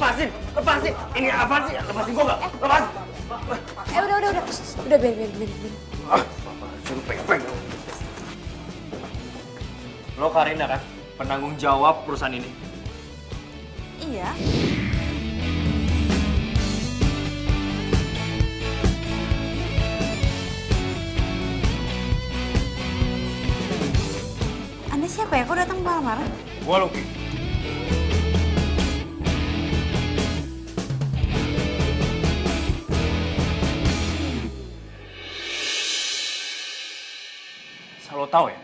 lepasin. Ini apa sih? Lepasin gua nggak? Lepas. Udah, biar. Suruh pegang. Lo Karina kan, penanggung jawab perusahaan ini. Iya. Anda siapa ya? Kok datang marah-marah? Gua Lucky. Lo tahu ya,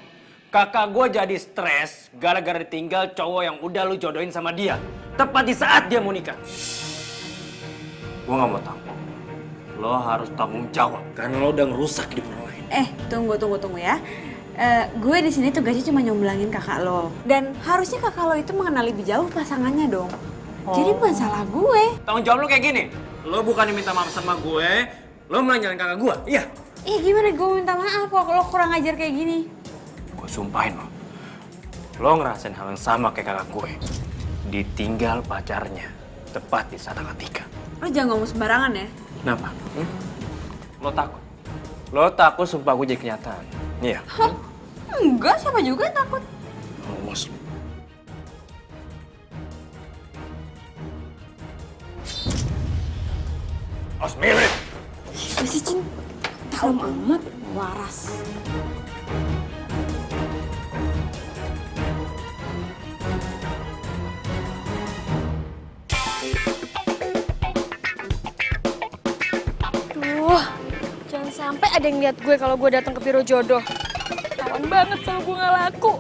kakak gue jadi stres gara-gara ditinggal cowok yang udah lu jodohin sama dia. Tepat di saat dia mau nikah. Gue gak mau tahu. Lo harus tanggung jawab karena lo udah ngerusak hidup orang lain. Tunggu ya. Gue di sini tugasnya cuma nyomblangin kakak lo. Dan harusnya kakak lo itu mengenal lebih jauh pasangannya dong. Jadi bukan salah gue. Tanggung jawab lo kayak gini. Lo bukannya minta maaf sama gue, lo melanjarin kakak gue. Iya. Gimana gue minta maaf kalau lo kurang ajar kayak gini? Gue sumpahin lo. Lo ngerasain hal yang sama kayak kakak gue. Ditinggal pacarnya. Tepat di saat tanggal 3. Lo jangan ngomong sembarangan ya. Kenapa? Lo takut? Lo takut sumpah gue jadi kenyataan? Iya. Hah? Enggak, siapa juga yang takut. Awas lo. Awas mirip. Si Cing, tahu amat waras. Duh, jangan sampai ada yang lihat gue kalau gue datang ke biro jodoh. Tawan banget kalau gue nggak laku.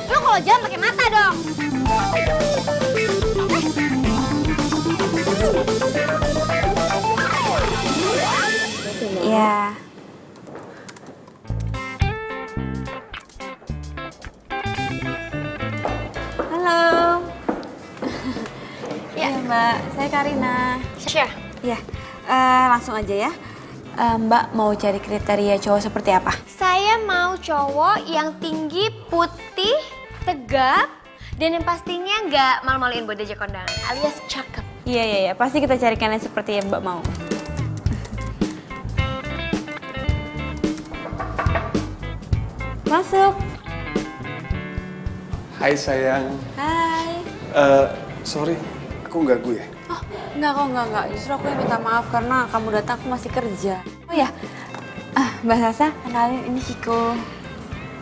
Lu kalau jalan pakai mata dong. Iya. Halo. Ya, Mbak. Saya Karina. Syah, Iya. Langsung aja ya. Mbak mau cari kriteria cowok seperti apa? saya mau cowok yang tinggi, putih, tegap, dan yang pastinya nggak malu-maluin buat diajak kondangan, alias cakep. Iya. Pasti kita carikan yang seperti yang Mbak mau. Masuk. Hai sayang. Hai. Sorry, aku ganggu ya? Oh, enggak. Justru aku yang minta maaf karena kamu datang aku masih kerja. Oh ya, Mbak Sasa, kenalin ini Ciko.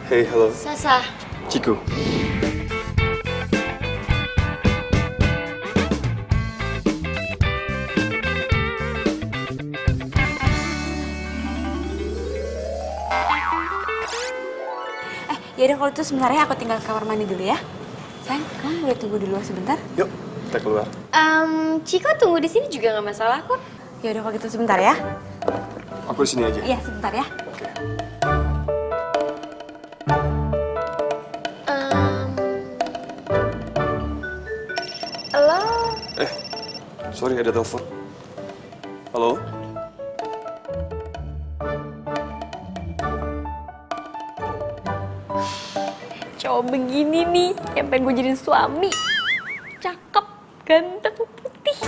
Hey, halo. Sasa, Ciku. Yaudah kalau itu sebentar ya aku tinggal ke kamar mandi dulu ya. Sayang, kamu boleh tunggu di luar sebentar? Yuk, kita keluar. Ciko tunggu di sini juga nggak masalah kok. Yaudah kalau gitu sebentar ya. Aku di sini aja. Iya, sebentar ya. Oke. Halo, Sorry ada telepon. Halo? cowok begini nih yang pengen gue jadiin suami. Cakep, ganteng, putih.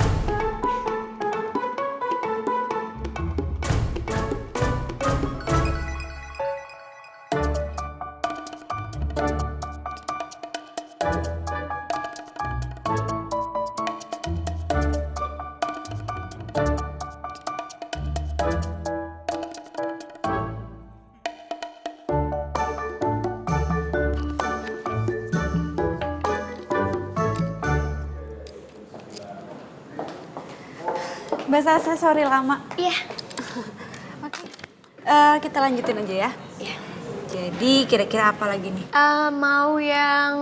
Mbak Sasa, sorry lama. Iya. Oke. Kita lanjutin aja ya. Iya. Jadi kira-kira apa lagi nih? Mau yang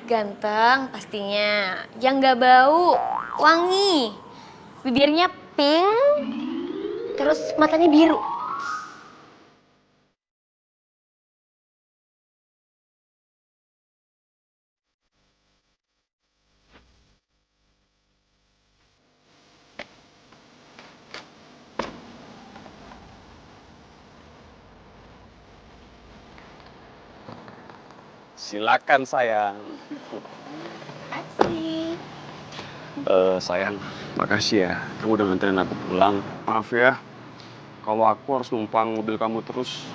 ganteng pastinya, yang nggak bau, Wangi. Bibirnya pink, terus matanya biru. Silakan sayang. Sayang, makasih ya. Kamu udah nganterin aku pulang. Maaf ya, kalau aku harus numpang mobil kamu terus.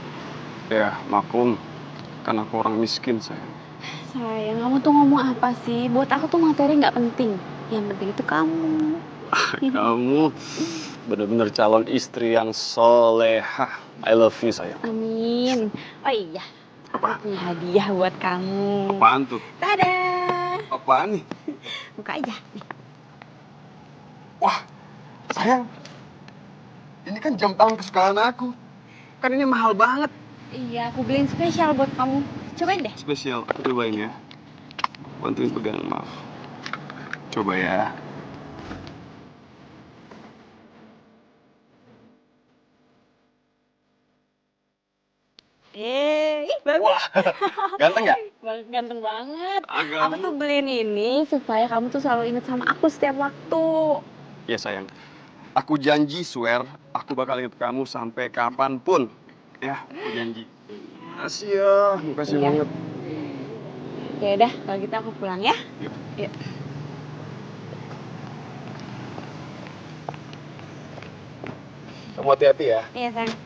Ya, maklum. Kan aku orang miskin, sayang. Sayang, kamu tuh ngomong apa sih? Buat aku tuh materi nggak penting. Yang penting itu kamu. Kamu bener-bener calon istri yang solehah. I love you, sayang. Amin. Oh iya, Apa? punya hadiah buat kamu. Apaan tuh? Tada! Apaan nih? Buka aja. Nih. Wah, sayang. Ini kan jam tangan kesukaan aku. Kan ini mahal banget. Iya, aku beliin spesial buat kamu. Cobain deh. Spesial, aku cobain ya. Bantuin pegang, maaf. Coba ya. Bagus. Wah, ganteng nggak? Ganteng banget. Agak. Aku tuh beliin ini supaya kamu tuh selalu ingat sama aku setiap waktu. Ya sayang, aku janji swear, aku bakal ingat kamu sampai kapanpun. Ya, aku janji. Makasih ya, makasih Iya. banget. Ya udah, kalau gitu aku pulang ya. Yuk. Yuk. Kamu hati-hati ya. Iya, sayang.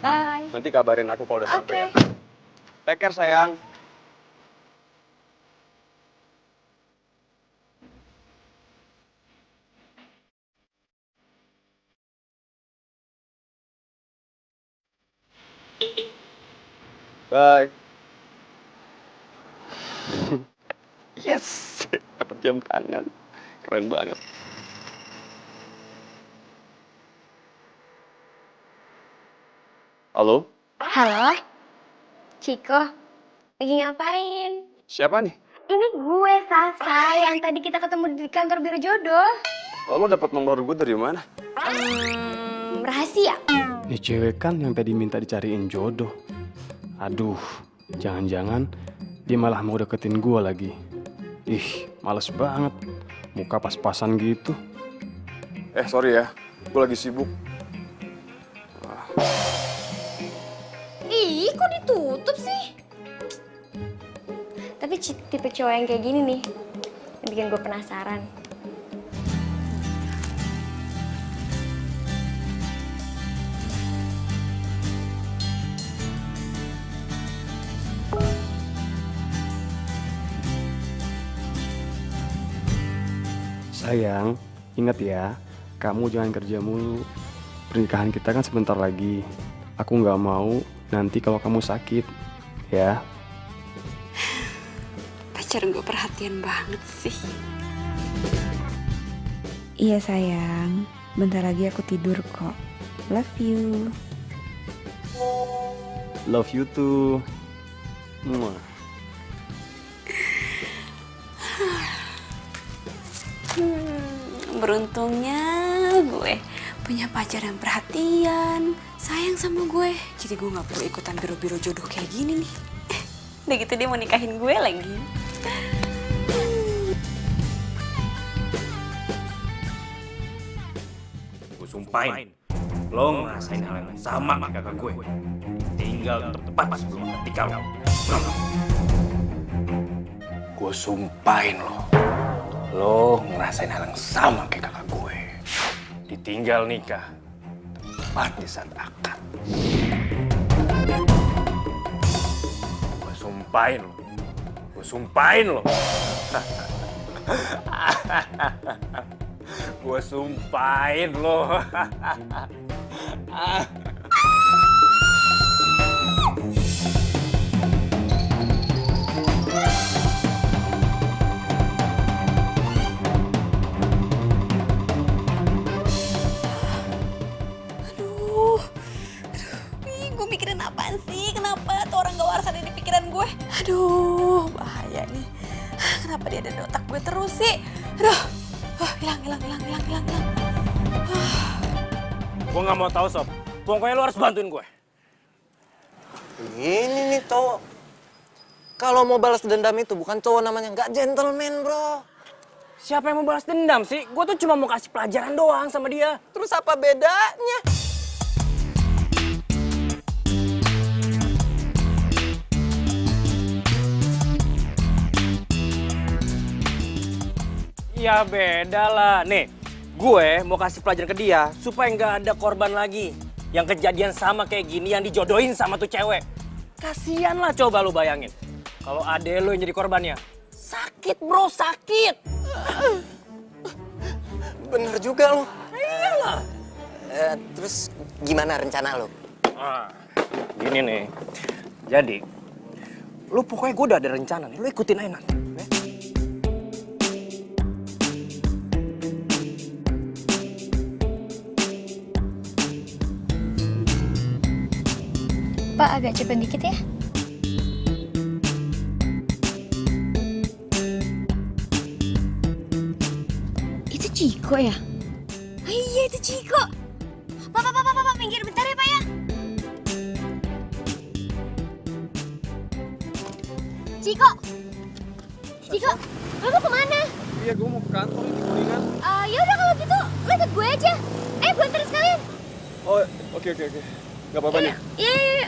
Bye. Nanti kabarin aku kalau udah sampai ya. Oke. Take care sayang. Bye. Yes, dapat jam tangan. Keren banget. Halo, Halo, Ciko. Lagi ngapain? siapa nih? Ini gue, Sasa, yang tadi kita ketemu di kantor Biro Jodoh. Lo dapat nomor gue dari mana? Rahasia. Ya cewek kan yang tadi minta dicariin jodoh. Aduh, jangan-jangan dia malah mau deketin gue lagi. Ih, males banget. Muka pas-pasan gitu. Sorry ya, gue lagi sibuk. Ih, kok ditutup sih? Tapi tipe cowok yang kayak gini nih, yang bikin gue penasaran. Sayang, ingat ya, kamu jangan kerja mulu. Pernikahan kita kan sebentar lagi. Aku nggak mau nanti kalau kamu sakit, ya. Pacar gue perhatian banget sih. Iya sayang, bentar lagi aku tidur kok. Love you. Love you too. Mwah. Beruntungnya gue punya pacar yang perhatian, sayang sama gue. Jadi gue gak perlu ikutan biro-biro jodoh kayak gini nih. Udah gitu dia mau nikahin gue lagi. Gue sumpahin, lo ngerasain hal yang sama kayak kakak gue. Tinggal tepat sebelum ketika lo. Gue sumpahin lo ngerasain hal yang sama kayak kakak gue. Ditinggal nikah, tepat di saat akad. Gue sumpahin lo. Gue sumpahin lo. Gue mikirin apaan sih? Kenapa tuh orang gak waras ada di pikiran gue? Aduh, bahaya nih. Kenapa dia ada di otak gue terus sih? Aduh, Hilang. Gue nggak mau tahu sob. Pokoknya lo harus bantuin gue. Ini nih cowok. Kalau mau balas dendam itu bukan cowok namanya, nggak gentleman bro. Siapa yang mau balas dendam sih? Gue tuh cuma mau kasih pelajaran doang sama dia. Terus apa bedanya? Ya beda lah. Nih, gue mau kasih pelajaran ke dia supaya nggak ada korban lagi. Yang kejadian sama kayak gini yang dijodohin sama tuh cewek. Kasian lah coba lu bayangin. Kalau ade lu yang jadi korbannya. Sakit bro, sakit. Bener juga lo. Iyalah. Terus gimana rencana lo? Gini nih. Jadi, lu pokoknya gue udah ada rencana nih. Lu ikutin aja nanti. Ya? Pak, agak cepet dikit ya. Itu Ciko ya? Oh iya, itu Ciko. Pak, minggir bentar ya, Pak ya. Ciko, lo mau kemana? Iya, gue mau ke kantor ini kuningan. Ya udah kalau gitu, lo ikut gue aja. Gue anterin sekalian. Oh, oke. Gak apa-apa nih. Iya.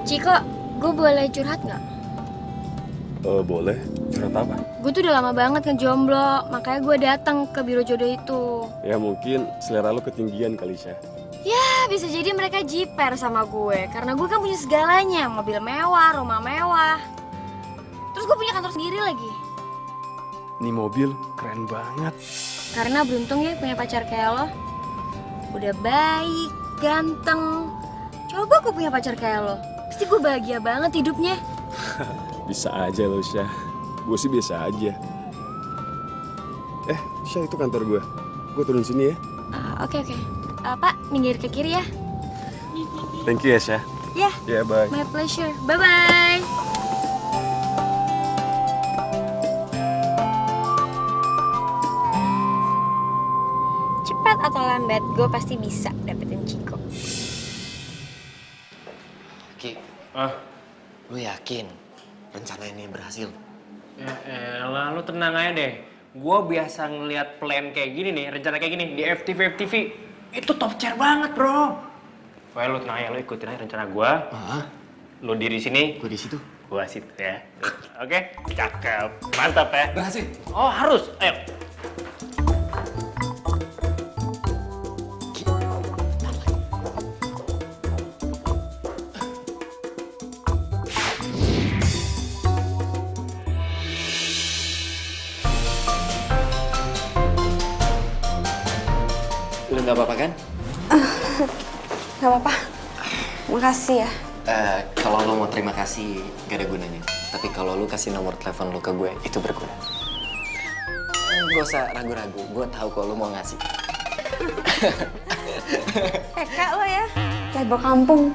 Ciko, gue boleh curhat nggak? Boleh. Curhat apa? Gue tuh udah lama banget ngejomblo, makanya gue datang ke biro jodoh itu. Ya mungkin selera lo ketinggian kali, Syah. Ya, bisa jadi mereka jiper sama gue, karena gue kan punya segalanya, mobil mewah, rumah mewah. Terus gue punya kantor sendiri lagi. Nih mobil keren banget. Karena beruntung ya punya pacar kayak lo. Udah baik, ganteng. Coba gue punya pacar kayak lo. Pasti gue bahagia banget hidupnya. Bisa aja lo, Syah. Gue sih biasa aja. Syah, itu kantor gue. Gue turun sini ya. Oke. Pak, minggir ke kiri ya. Thank you ya, Syah. Ya, Ya, bye. my pleasure. Bye-bye. Cepat atau lambat, gue pasti bisa dapetin Ciko. Ki, lu yakin rencana ini berhasil? Ya elah, lu tenang aja deh. Gue biasa ngeliat plan kayak gini nih, rencana kayak gini di FTV. Itu top chair banget, bro. Pokoknya lu tenang aja, lu ikutin aja rencana gue. Lu diri sini, Gue di situ. gue situ ya. Oke, cakep. Mantap ya. Berhasil. Oh, harus. Ayo. Lu nggak apa-apa kan? Gak apa-apa. Makasih ya. Kalau lo mau terima kasih gak ada gunanya. Tapi kalau lu kasih nomor telepon lu ke gue, itu berguna. Gak usah ragu-ragu, gue tahu kok lu mau ngasih. Kak lo ya. Playboy kampung.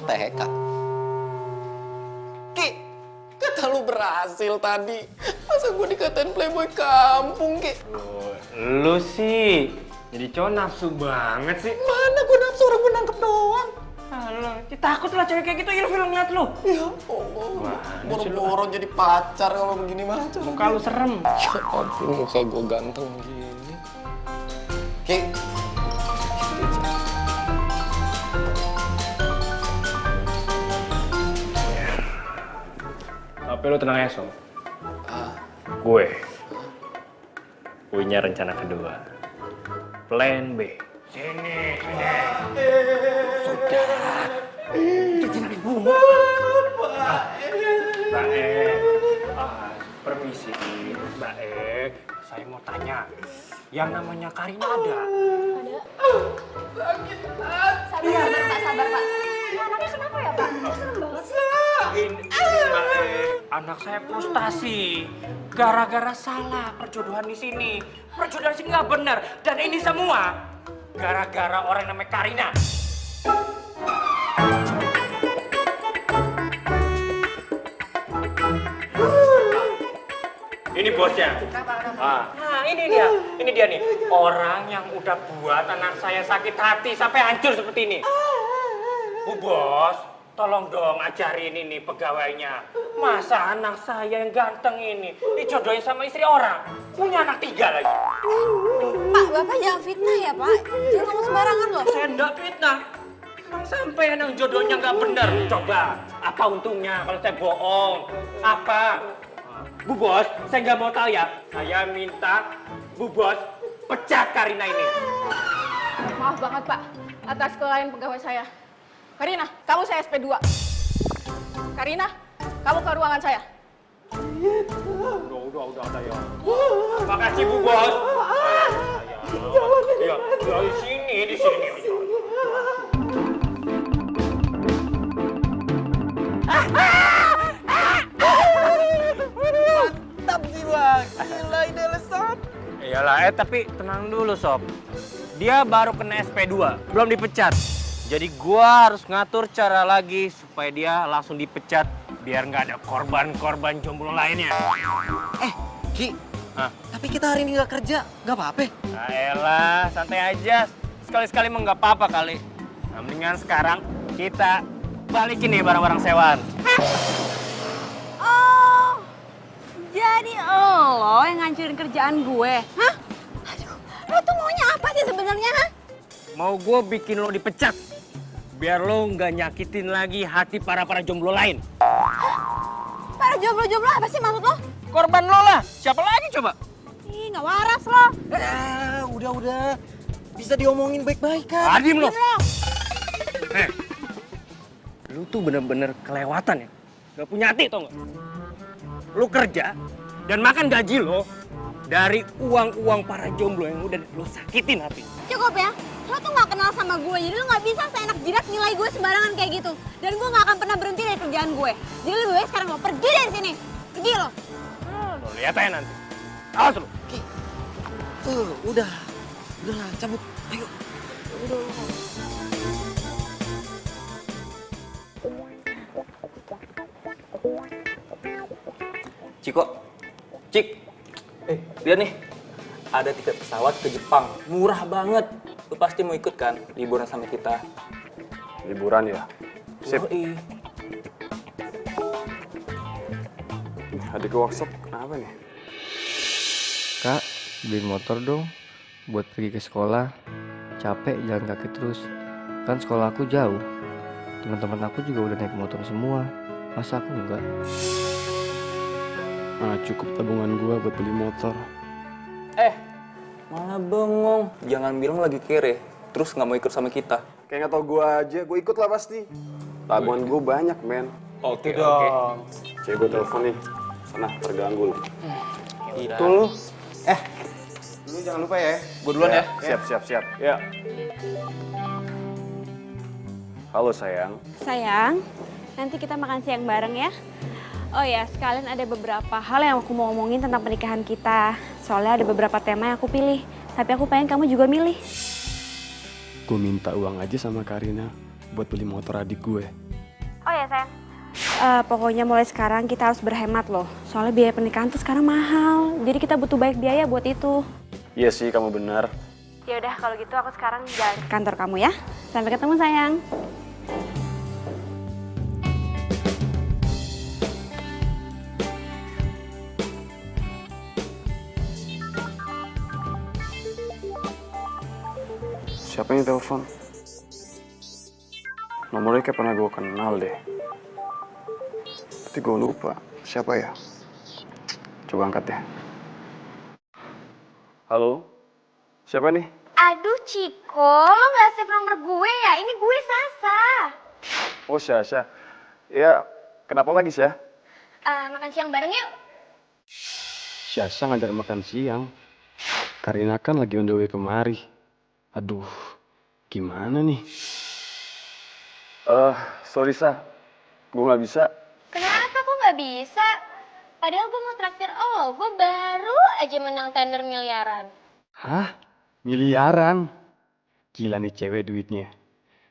TK. Ki, kata lu berhasil tadi. Masa gue dikatain playboy kampung, Ki? Lu sih jadi cowok nafsu banget sih. Mana gue nafsu, orang gue nangkep doang. Alah, takut lah cewek kayak gitu, ilfil ngeliat lu. Ya Allah, boro-boro jadi pacar kalau begini mah. Muka lu serem. Ya ampun, muka gue ganteng gini. Ki. Tapi lu tenang ya, Som. Gue punya rencana kedua. Plan B. Sini. Sudah. Itu jangan dibunuh. Mbak E. Permisi, Mbak E. Saya mau tanya. Yang namanya Karina ada? Sabar, Pak. Anaknya kenapa ya, Pak? Serem banget sih. Ini Mbak E. Anak saya frustasi gara-gara salah perjodohan di sini. Perjodohan di sini nggak benar dan ini semua gara-gara orang namanya Karina. Ini bosnya. Nah, ini dia nih. Orang yang udah buat anak saya sakit hati sampai hancur seperti ini. Bu Bos, tolong dong ajarin ini pegawainya. Masa anak saya yang ganteng ini dijodohin sama istri orang? Punya anak 3 lagi. Pak, Bapak jangan fitnah ya, Pak. Jangan ngomong sembarangan loh. Saya enggak fitnah. Sampai yang jodohnya nggak bener. Coba, apa untungnya kalau saya bohong? Apa? Bu Bos, saya nggak mau tahu ya. Saya minta Bu Bos pecat Karina ini. Maaf banget Pak, atas kelalaian pegawai saya. Karina, kamu saya SP2. Karina, kamu ke ruangan saya. Udah ya. Makasih Bu Bos. Iya, di sini. Mantap sih bang, gila ini lesat. Iyalah, tapi tenang dulu Sob. Dia baru kena SP2, belum dipecat. Jadi gua harus ngatur cara lagi supaya dia langsung dipecat biar nggak ada korban-korban jomblo lainnya. Ki, Hah? tapi kita hari ini nggak kerja, nggak apa-apa. Nah, elah, santai aja. Sekali-sekali mah nggak apa-apa kali. Nah, mendingan sekarang kita balikin nih barang-barang sewaan. Oh, jadi lo yang ngancurin kerjaan gue? Hah? Aduh, lo tuh maunya apa sih sebenarnya? Hah? Mau gue bikin lo dipecat biar lo nggak nyakitin lagi hati para jomblo lain. Para jomblo-jomblo apa sih maksud lo? Korban lo lah, siapa lagi coba? Ih, nggak waras lo. Udah. Bisa diomongin baik-baik kan? Adim lo. Lu tuh bener-bener kelewatan ya. Gak punya hati tau gak? Lu kerja dan makan gaji lo dari uang-uang para jomblo yang udah lo sakitin hati. Cukup ya. Lo tuh nggak kenal sama gue, jadi lo nggak bisa seenak jidat nilai gue sembarangan kayak gitu. Dan gue nggak akan pernah berhenti dari kerjaan gue. Jadi lebih baik sekarang lo pergi dari sini. Pergi lo. Lo lihat aja nanti. Awas lo. Ki, udah lah, cabut, ayo. Ciko, Cik, lihat nih, ada tiket pesawat ke Jepang, murah banget. Lu pasti mau ikut kan, liburan sama kita. Liburan ya? Sip. Yoi. Adik ke workshop, kenapa nih? Kak, beliin motor dong buat pergi ke sekolah. Capek jalan kaki terus. Kan sekolah aku jauh. Teman-teman aku juga udah naik motor semua. Masa aku enggak? Cukup tabungan gua buat beli motor. Malah bengong, jangan bilang lagi kere, terus nggak mau ikut sama kita. Kayak nggak tau gua aja, gua ikut lah pasti. Tabungan gua banyak, men. Oke dong. Cek gua telepon nih. Sana, terganggu lu. Gila. Tuh lu. Lu jangan lupa ya, gue duluan ya. Siap. Ya. Halo sayang. Sayang, nanti kita makan siang bareng ya. Oh ya, sekalian ada beberapa hal yang aku mau ngomongin tentang pernikahan kita. Soalnya ada beberapa tema yang aku pilih. Tapi aku pengen kamu juga milih. Gue minta uang aja sama Karina buat beli motor adik gue. Oh ya, sayang. Pokoknya mulai sekarang kita harus berhemat loh. Soalnya biaya pernikahan tuh sekarang mahal. Jadi kita butuh banyak biaya buat itu. Iya sih, kamu benar. Ya udah, kalau gitu aku sekarang jalan ke kantor kamu ya. Sampai ketemu, sayang. Siapa yang telepon? Nomornya kayak pernah gue kenal deh. Tapi gue lupa. Siapa ya? Coba angkat ya. Halo? Siapa nih? Aduh Ciko, lo gak save nomor gue ya? Ini gue Sasa. Oh, Syasha. Ya, kenapa lagi, Syah? Makan siang bareng yuk. Syasha ngajak makan siang. Karina kan lagi on the way kemari. Aduh, gimana nih? Sorry, Sah. Gue gak bisa. Kenapa kok gak bisa? Padahal gue mau traktir gue baru aja menang tender miliaran. Hah? Miliaran? Gila nih cewek duitnya.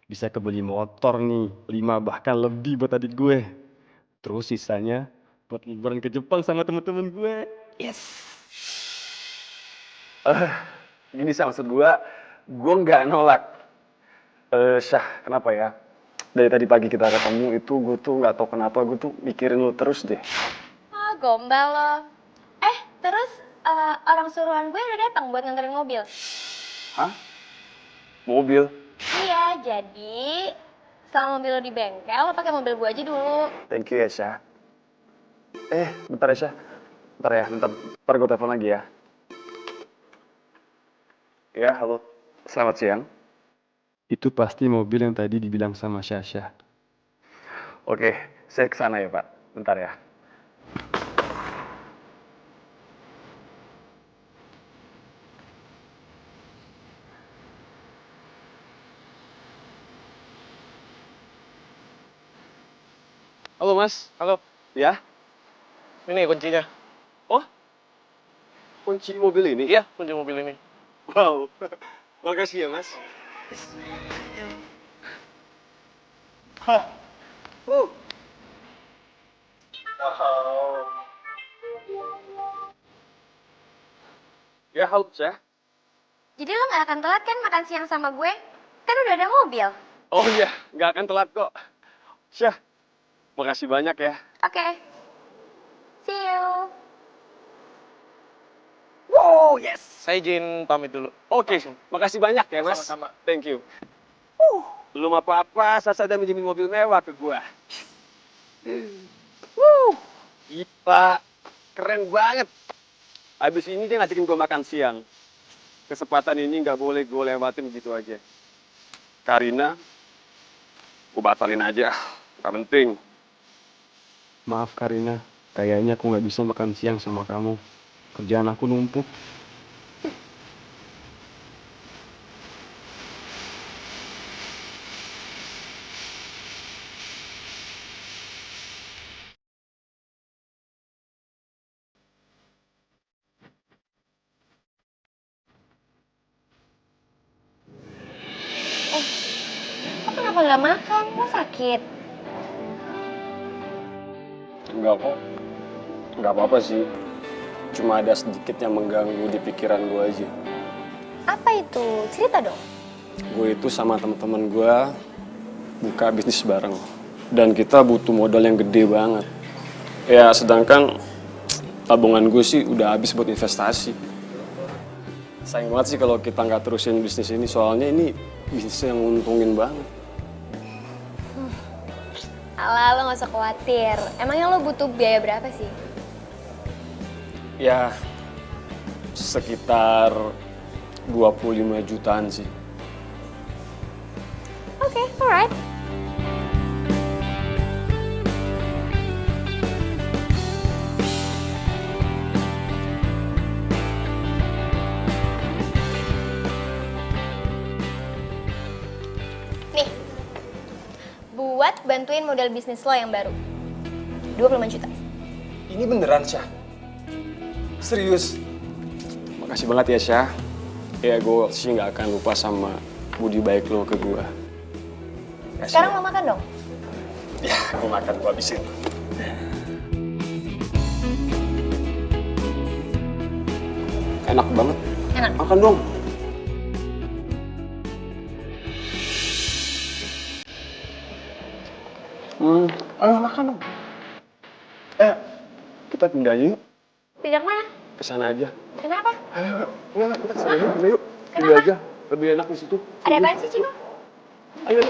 Bisa kebeli motor nih, 5 bahkan lebih buat adik gue. Terus sisanya buat liburan ke Jepang sama temen-temen gue. Yes. Gini sih maksud gue nggak nolak. Syah, kenapa ya? Dari tadi pagi kita ketemu itu gue tuh nggak tahu kenapa gue tuh mikirin lu terus deh. Ah, gombal lo. Terus orang suruhan gue udah datang buat nganterin mobil. Hah? Mobil? Iya, jadi selama mobil lo di bengkel, lo pakai mobil gue aja dulu. Thank you ya Syah. Bentar ya Syah. Bentar gue telepon lagi ya. Ya, halo. Selamat siang. Itu pasti mobil yang tadi dibilang sama Syasha. Oke, saya kesana ya Pak. Bentar ya. Halo Mas. Halo, Ya? ini kuncinya. Oh? Kunci mobil ini? Iya, kunci mobil ini. Wow. Makasih ya Mas. Hah. Wow. Ya, halo Syah. Jadi lo gak akan telat kan makan siang sama gue? Kan udah ada mobil. Oh iya, nggak akan telat kok. Syah, makasih banyak ya. Oke. See you. Wow, yes. Saya izin pamit dulu. Oke, makasih banyak ya Mas. Sama-sama. Thank you. Belum apa-apa, Sasa udah minjemin mobil mewah ke gua. Gila, keren banget. Habis ini dia ngajakin gua makan siang. Kesempatan ini nggak boleh gua lewatin begitu aja. Karina, gua batalin aja. Gak penting. Maaf Karina, kayaknya aku nggak bisa makan siang sama kamu. Kerjaan aku numpuk. Lo kenapa gak makan? Lo sakit? Enggak kok. Enggak apa-apa sih. Cuma ada sedikit yang mengganggu di pikiran gue aja. Apa itu? Cerita dong. Gue itu sama teman-teman gue buka bisnis bareng. Dan kita butuh modal yang gede banget. Ya sedangkan tabungan gue sih udah habis buat investasi. Sayang banget sih kalau kita nggak terusin bisnis ini. Soalnya ini bisnis yang nguntungin banget. Alah, lo gak usah khawatir. Emangnya lo butuh biaya berapa sih? Ya sekitar 25 jutaan sih. Oke, alright. Nih, buat bantuin modal bisnis lo yang baru. 25 juta. Ini beneran Syah? Serius? Makasih banget ya Syah. Ya gue sih nggak akan lupa sama budi baik lo ke gue. Sekarang lo makan dong. Ya, gue makan, gue habisin. Enak banget. Enak. Makan dong. Ayo makan dong. Kita pindah yuk. Pindah mana? Ke sana aja. Kenapa? Ayo, enggak, kita sana yuk. Pindah yuk. Pindah aja. Lebih enak di situ. Ada apaan sih, Cino? Ayo.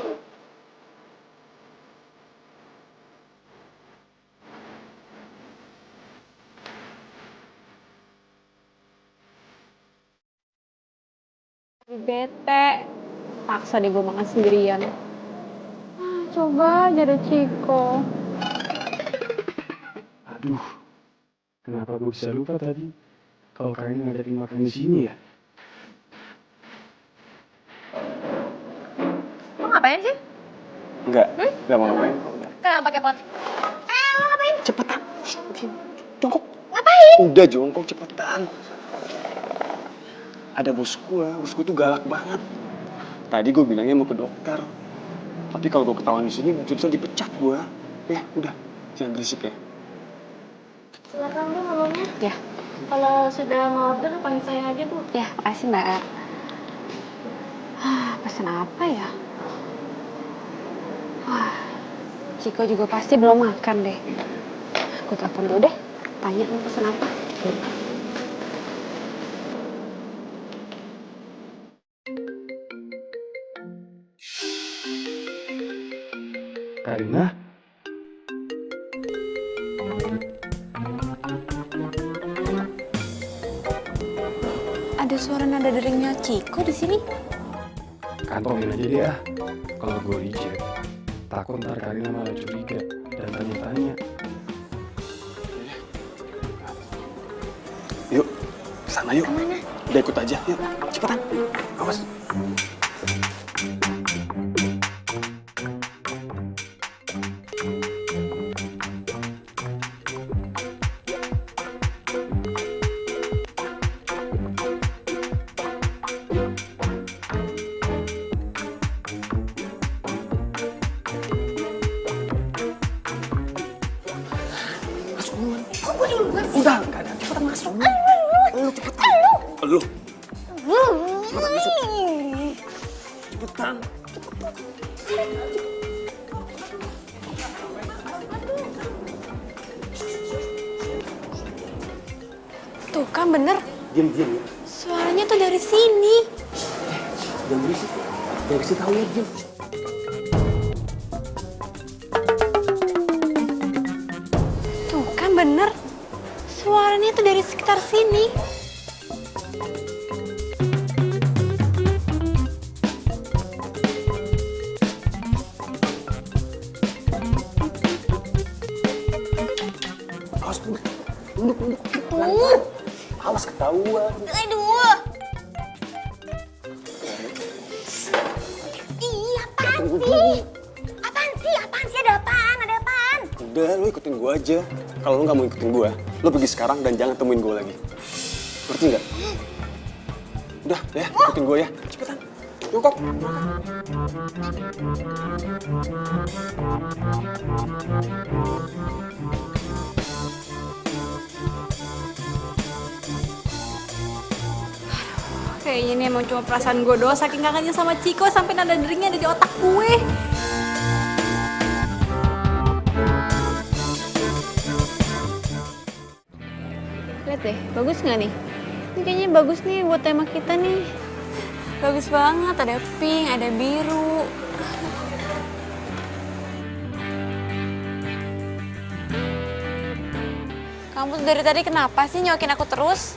Bete. Paksa deh gue makan sendirian. Coba aja deh Ciko. Aduh, kenapa gue bisa lupa tadi? Kalau kalian ngajakin makan di sini ya? Lo ngapain sih? Enggak mau ngapain. Kenapa pakai pot? Lo ngapain? Cepetan. jongkok. Ngapain? Udah jongkok cepetan. Ada bos gue tuh galak banget. Tadi gue bilangnya mau ke dokter. Tapi kalau gue ketahuan di sini, bisa dipecat gue. Udah, jangan berisik ya. Silakan Bu ngomongnya. Ya, Kalau sudah ngorder panggil saya aja Bu. ya, makasih Mbak. Pesan apa ya? Ciko juga pasti belum makan deh. Gue telepon dulu deh, tanya mau pesan apa. Karina? Ada suara nada deringnya Ciko di sini. Kantongin aja dia. Kalau gue reject, takut ntar Karina malah curiga dan tanya-tanya. Yuk, kesana yuk. Kemana? Udah ikut aja, yuk. Cepetan. Awas. Udah, enggak ada. Cepetan masuk. Lu cepetan. Lu. Cepetan masuk. Cepetan. Tuh kan bener, Diam ya. suaranya tuh dari sini. Jangan berisik. Jangan kasih tahu ya, diam. Tuh kan bener, suaranya tuh dari sekitar sini. Awas, duduk. Pelan-pelan. Awas ketahuan. Aduh. Ih, apaan sih? Apaan sih? Ada apaan? Udah, lu ikutin gua aja. Kalau lu nggak mau ikutin gua, lu pergi sekarang dan jangan temuin gua lagi. Ngerti nggak? Udah, ya, ikutin gua ya. Cepetan. Jongkok. Kayaknya ini emang cuma perasaan gue doang, saking kangennya sama Ciko sampai nada deringnya ada di otak gue. Lihat deh, bagus nggak nih? Ini kayaknya bagus nih buat tema kita nih. Bagus banget, ada pink, ada biru. Kamu tuh dari tadi kenapa sih nyokin aku terus?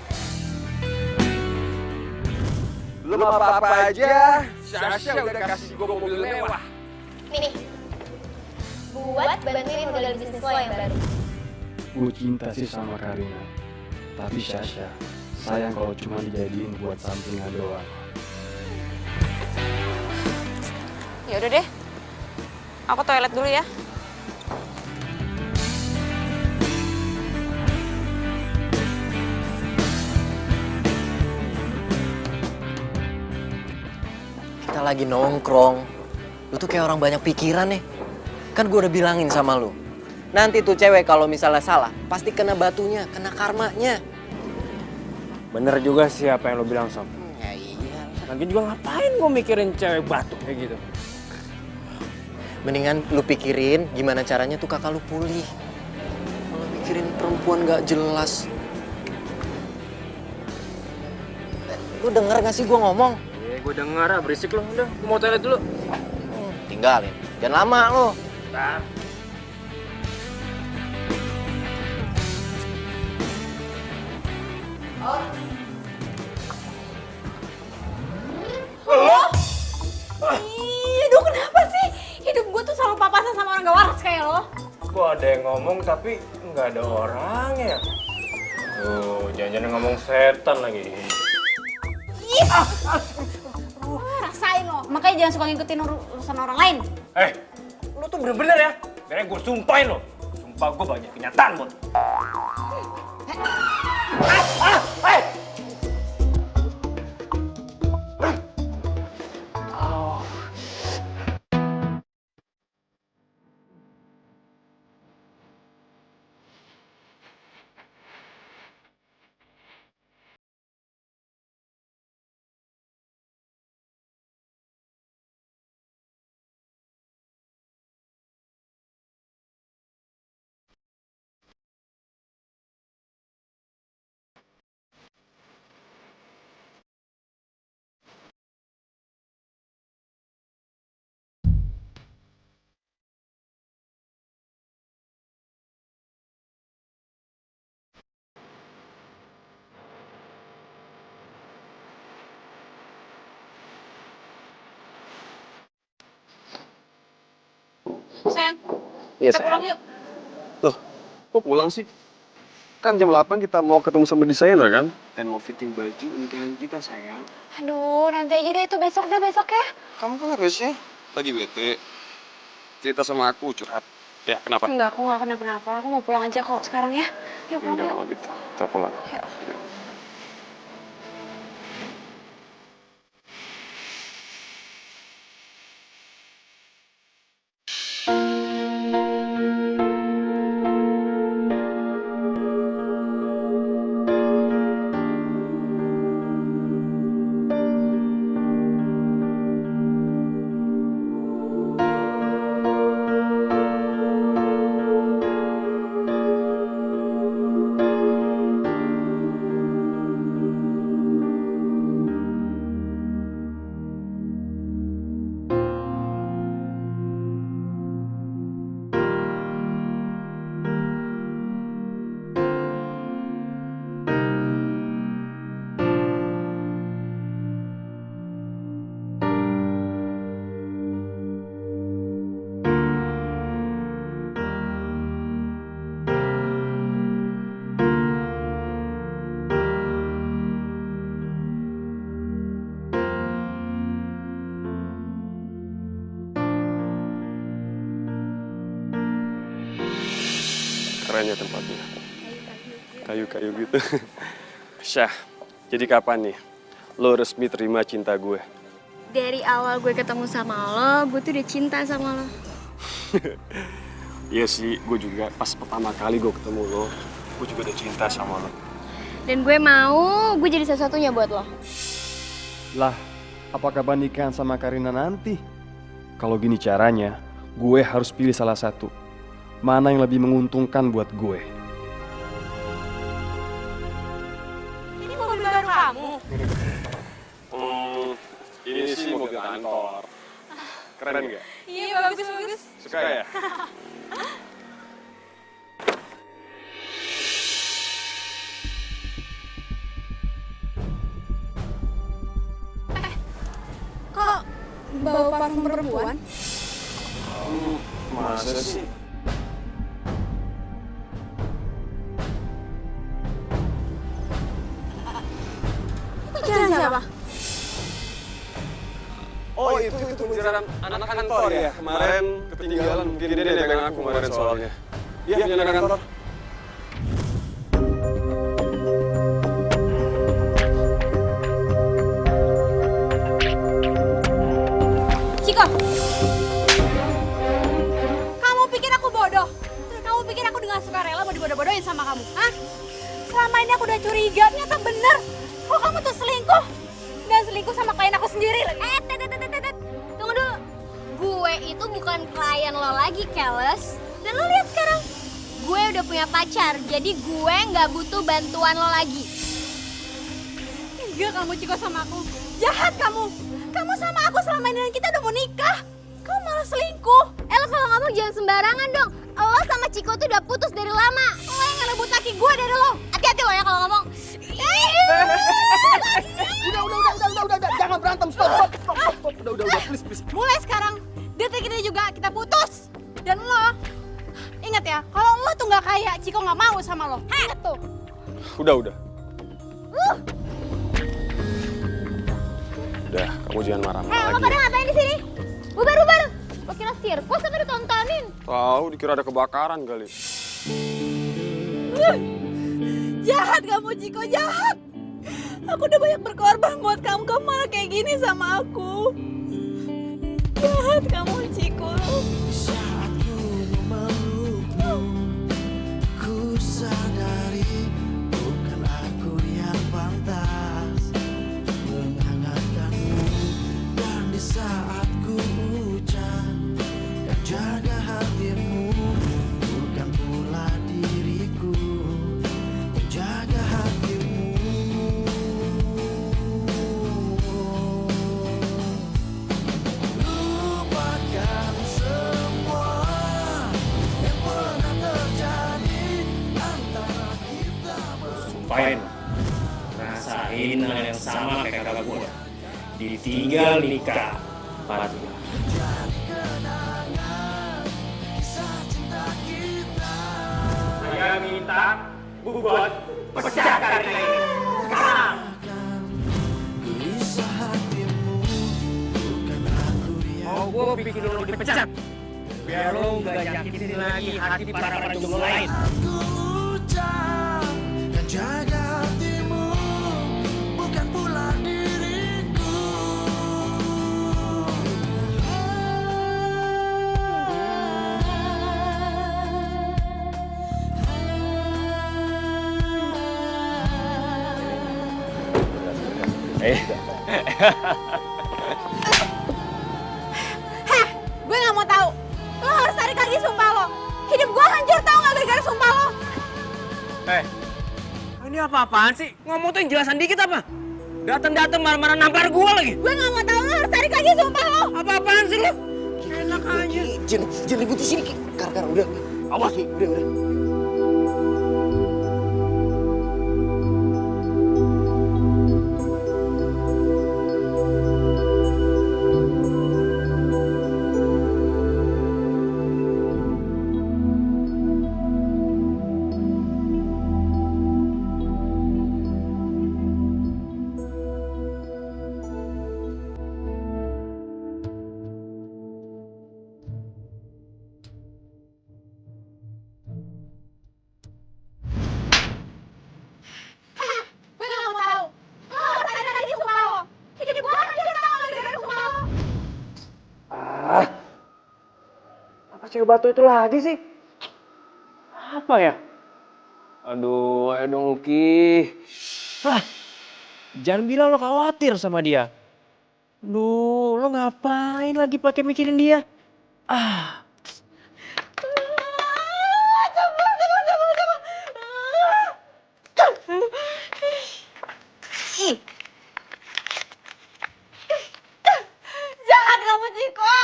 Belum apa-apa aja, Sasha udah kasih gue mobil mewah. Nih. Buat bantuin modal bisnis lo yang baru. Gue cinta sih sama Karina. Tapi Sasha, sayang kalau cuma dijadiin buat sampingan doang. Ya udah deh. Aku toilet dulu ya. Kita lagi nongkrong. Lu tuh kayak orang banyak pikiran nih. Kan gue udah bilangin sama lu. Nanti tuh cewek kalau misalnya salah, pasti kena batunya, kena karmanya. Bener juga sih apa yang lo bilang, Sob. Ya iya. Lagi juga ngapain gue mikirin cewek batu kayak gitu? Mendingan lu pikirin gimana caranya tuh kakak lu pulih. Kalau mikirin perempuan gak jelas. Lu denger gak sih gue ngomong? Gue denger, berisik lo. Udah, gue mau toilet dulu. Tinggalin. Jangan lama lu. Bentar. Aduh, kenapa sih? Hidup gue tuh selalu papasan sama orang gak waras kayak lo. Kok ada yang ngomong tapi nggak ada orangnya? Tuh, jangan-jangan ngomong setan lagi. Rasain lo. Makanya jangan suka ngikutin urusan orang lain. Lo tuh bener-bener ya. Biar gue sumpahin lo. Sumpah gue banyak kenyataan, Bot. Iya, Kita pulang yuk. Loh, kok pulang sih? Kan jam 8 kita mau ketemu sama desainer kan? Dan mau fitting baju nikahan kita, sayang. Aduh, nanti aja deh itu besok ya. Kamu kan harusnya lagi bete. Cerita sama aku, curhat. Ya, kenapa? Enggak, aku nggak kenapa-napa. Aku mau pulang aja kok sekarang ya. Yuk pulang Enggak yuk. kalau gitu. Kita pulang. Yuk. Keren ya tempatnya. Kayu-kayu gitu. Syah, jadi kapan nih lo resmi terima cinta gue? Dari awal gue ketemu sama lo, gue tuh udah cinta sama lo. Iya sih, gue juga pas pertama kali gue ketemu lo, gue juga udah cinta sama lo. Dan gue mau gue jadi satu-satunya buat lo. Lah, apa kabar nikahan sama Karina nanti? Kalau gini caranya, gue harus pilih salah satu. Mana yang lebih menguntungkan buat gue? Ini mobil baru kamu. Ini sih mobil kantor. Keren nggak? Iya, bagus. Suka ya? Kok bawa parfum perempuan? Masa sih? Jalan siapa? Oh itu pembicaraan anak kantor ya? Kemarin ketinggalan, mungkin dia dengan aku kemarin soalnya. Iya, punya anak kantor. Ciko! Kamu pikir aku bodoh? Kamu pikir aku dengan sukarela mau dibodoh-bodohin sama kamu? Hah? Selama ini aku udah curiga, ternyata bener. Kok kamu tuh selingkuh? Dan selingkuh sama klien aku sendiri lagi. Tunggu dulu. Gue itu bukan klien lo lagi, Keles. Dan lo lihat sekarang, gue udah punya pacar, jadi gue nggak butuh bantuan lo lagi. Enggak, kamu Ciko sama aku. Jahat kamu. Kamu sama aku selama ini dan kita udah mau nikah. Kamu malah selingkuh. Lo kalau ngomong jangan sembarangan dong. Lo sama Ciko tuh udah putus dari lama. Lo yang ngerebut laki gue dari lo. Hati-hati lo ya kalau ngomong. Udah, jangan berantem, stop. Udah, please. Mulai sekarang, detik ini juga kita putus. Dan lo, ingat ya, kalau lo tuh nggak kaya, Ciko nggak mau sama lo. Ingat tuh. Udah. Udah, kamu jangan marah-marah Lo lagi. pada ngapain di sini? Bubar. Lo kira sirkus atau ditontonin? Tahu, dikira ada kebakaran kali. Jahat kamu Ciko, jahat. Aku udah banyak berkorban buat kamu malah kayak gini sama aku. Jahat kamu Ciko. Saat ku memelukmu, ku sadari bukan aku yang pantas menghangatkanmu. Dan di saat ku ucap dan jaga hatimu, bukan pula diriku menjaga hatimu. Lupakan semua yang pernah terjadi antara kita berdua. Sumpahin. Rasain hal yang sama kayak kakak gue. Ditinggal nikah. Mati. Jadi kenangan kisah cinta minta Bu Bos pecah Karina ini. Sekarang. Gelisah hatimu, bukan aku yang Mau gue bikin lo dipecat. Biar lo gak nyakitin lagi hati para jomblo lain. ku ucap. Dan jaga hatimu, bukan pula diriku. Gue gak mau tahu. Lo harus tarik lagi sumpah lo. Hidup gue hancur tau gak gara-gara sumpah lo. Ini apa-apaan sih? Ngomong tuh yang jelasan dikit apa? Dateng-dateng marah-marah nampar gue lagi. Gue gak mau tahu, lo harus tarik lagi sumpah lo. Apa-apaan sih lo? Enak aja. Jangan ribut di sini, Ki. Kar, udah. Awas. Ki, udah. Gue gak mau tahu. Lo harus tarik lagi sumpah lo. Hidup gue hancur tau gak gara-gara sumpah lo. Apa cewek batu itu lagi sih? Apa ya? Aduh, ayo dong Ki. Jangan bilang lo khawatir sama dia. Duh, lo ngapain lagi pakai mikirin dia? Jangan kamu Ciko.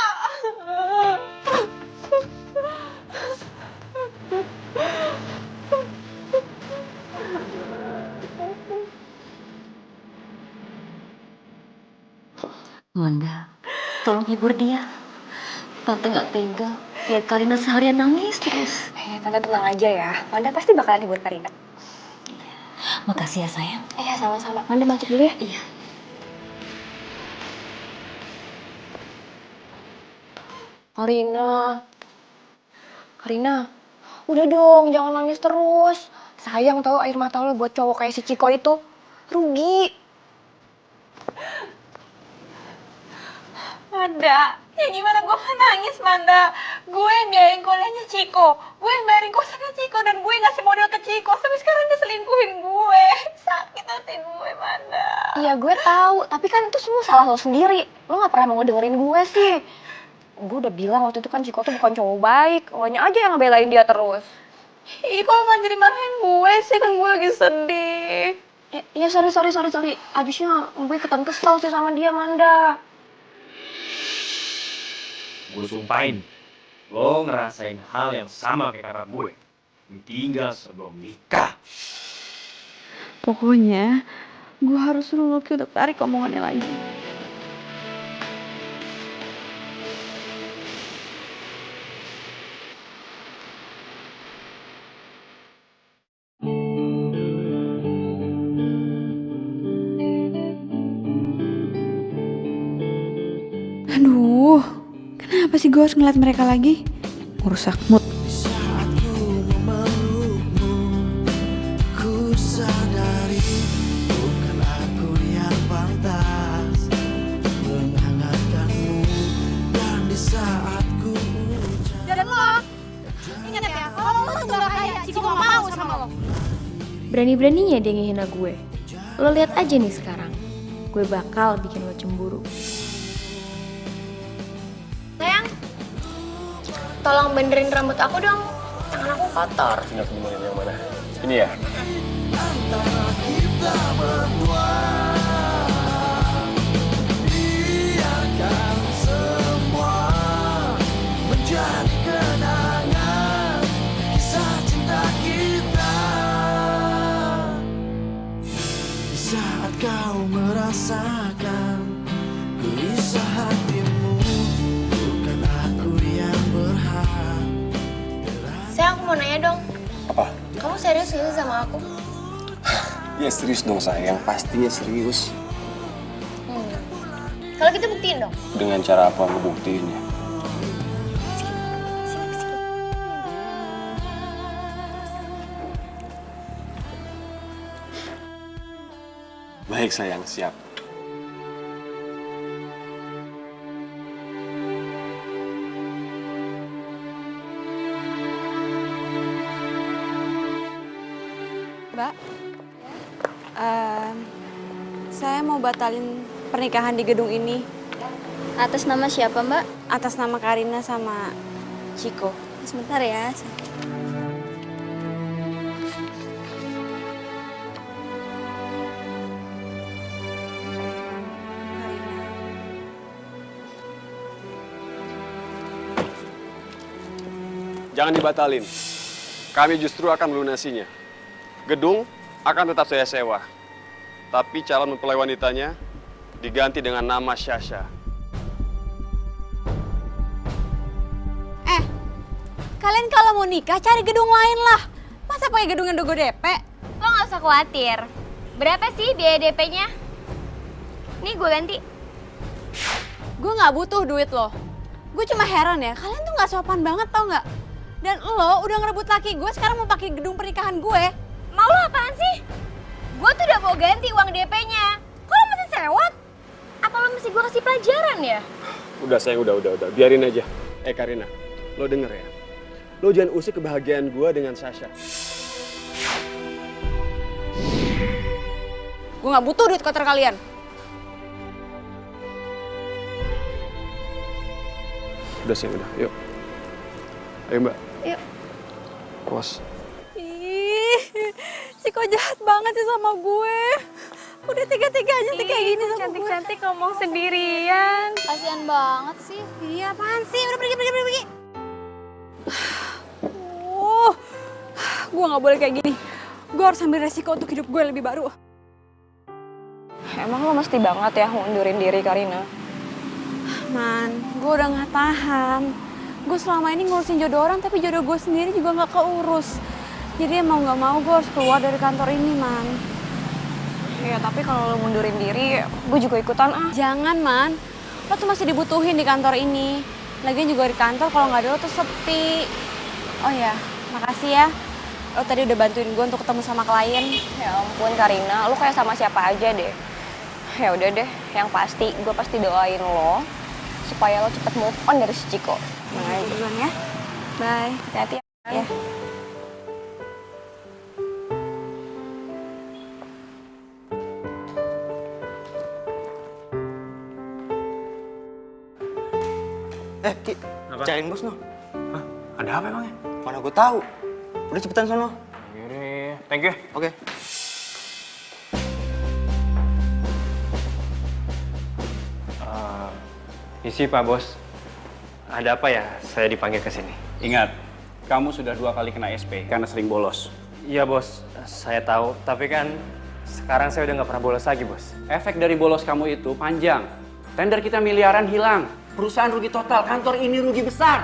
Wanda, tolong hibur dia. Tante nggak tega lihat Karina seharian nangis terus. Tante tenang aja ya. Wanda pasti bakalan hibur Karina. Makasih ya sayang. Iya sama-sama. Wanda masuk dulu ya. Iya. Karina, udah dong jangan nangis terus. Sayang tau air mata lo buat cowok kayak si Ciko itu. Rugi. Manda, ya gimana gue nangis Manda. Gue yang biayain kuliahnya Ciko. Gue yang bayarin kosannya Ciko. Dan gue ngasih modal ke Ciko. Sampai sekarang dia selingkuhin gue. Sakit hati gue Manda. Iya gue tahu, tapi kan itu semua salah lo sendiri. Lo gak pernah mau ngedengerin gue sih. Gue udah bilang waktu itu kan Ciko tuh bukan cowok baik. Lonya aja yang ngebelain dia terus. Ih kok malah jadi marahin gue sih, kan gue lagi sedih. Ya sorry. Abisnya gue ikutan kesel sih sama dia Manda. Gue sumpahin, lo ngerasain hal yang sama kayak kakak gue. Ditinggal sebelum nikah. Pokoknya gue harus suruh Lucky untuk tarik omongannya lagi. Aduh, kenapa sih gue harus ngeliat mereka lagi? Merusak mood. Saat ku memelukmu, ku sadari bukan aku yang pantas menghangatkanmu. Dan di saat ku Dan lo, ingat ya, kalau lo tuh gak kaya, Ciko gak mau sama lo. Berani-beraninya dia ngehina gue. Lo lihat aja nih sekarang. Gue bakal bikin lo cemburu. Sayang, tolong benerin rambut aku dong. Tangan aku kotor. Tinggal benerin yang mana? Ini ya? antara kita berdua, biarkan semua menjadi kenangan kisah cinta kita. Di saat kau merasakan gelisah hatimu, bukan aku yang berhak. Sayang, aku mau nanya dong. Apa? Kamu serius gak sih sama aku? Ya serius dong sayang, pastinya serius. Kalau gitu buktiin dong. Dengan cara apa ngebuktiinnya? Baik sayang, siap. Mbak, saya mau batalin pernikahan di gedung ini. Atas nama siapa, Mbak? Atas nama Karina sama Chico. Sebentar ya. Jangan dibatalin. Kami justru akan melunasinya. Gedung akan tetap saya sewa. Tapi calon mempelai wanitanya diganti dengan nama Syasha. Kalian kalau mau nikah cari gedung lain lah. Masa pakai gedung yang dogo DP? Lo gak usah khawatir. Berapa sih biaya DP-nya? Nih gue ganti. Gue nggak butuh duit lo. Gue cuma heran ya, kalian tuh nggak sopan banget tau nggak? Dan lo udah ngerebut laki gue, sekarang mau pakai gedung pernikahan gue. Mau lo apaan sih? Gue tuh udah mau ganti uang DP-nya. Kok lo masih sewot? Apa lo mesti gue kasih pelajaran ya? Udah sayang, udah. Biarin aja. Karina, lo denger ya. Lo jangan usik kebahagiaan gue dengan Sasha. Gue nggak butuh duit kotor kalian. Udah sayang, udah. Yuk. Ayo mbak. Yuk. Pos. Ih, Chico jahat banget sih sama gue. Udah tega-teganya sih kayak gini sama Cantik-cantik ngomong sendirian. Kasian banget sih. Iya apaan sih? Udah pergi. Gue nggak boleh kayak gini. Gue harus ambil resiko untuk hidup gue lebih baru. Emang lo mesti banget ya ngundurin diri, Karina? Man, gue udah nggak tahan. Gue selama ini ngurusin jodoh orang, tapi jodoh gue sendiri juga nggak keurus. Jadi mau nggak mau gue harus keluar dari kantor ini, Man. Ya tapi kalau lo mundurin diri, gue juga ikutan ah. Jangan, Man. Lo tuh masih dibutuhin di kantor ini. Lagian juga di kantor kalau nggak ada lo tuh sepi. Oh ya, makasih ya. Lo tadi udah bantuin gue untuk ketemu sama klien. Ya ampun Karina, lo kayak sama siapa aja deh. Ya udah deh, yang pasti gue pasti doain lo supaya lo cepet move on dari si Chico. Nah, duluan ya. Bye. Hati-hati ya. Ki, cariin bos no. Hah? Ada apa emangnya? Mana gue tahu. Udah cepetan sono. Yaudah, thank you. Oke. Isi Pak Bos. Ada apa ya saya dipanggil ke sini? Ingat, kamu sudah 2 kali kena SP karena sering bolos. Iya Bos, saya tahu. Tapi kan sekarang saya udah nggak pernah bolos lagi Bos. Efek dari bolos kamu itu panjang. Tender kita miliaran hilang. Perusahaan rugi total, kantor ini rugi besar.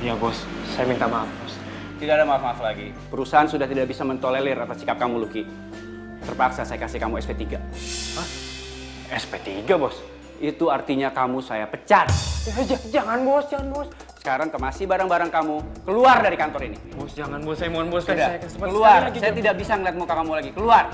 Iya Bos, saya minta maaf Bos. Tidak ada maaf-maaf lagi. Perusahaan sudah tidak bisa mentolerir atas sikap kamu, Lucky. Terpaksa saya kasih kamu SP3. Hah? SP3 Bos? Itu artinya kamu saya pecat. Jangan Bos, jangan Bos. Sekarang kemasi barang-barang kamu keluar dari kantor ini. Bos jangan Bos, saya mohon Bos. Sudah, Saya kesempatan keluar. sekali lagi, Saya tidak bisa ngeliat muka kamu lagi. Keluar.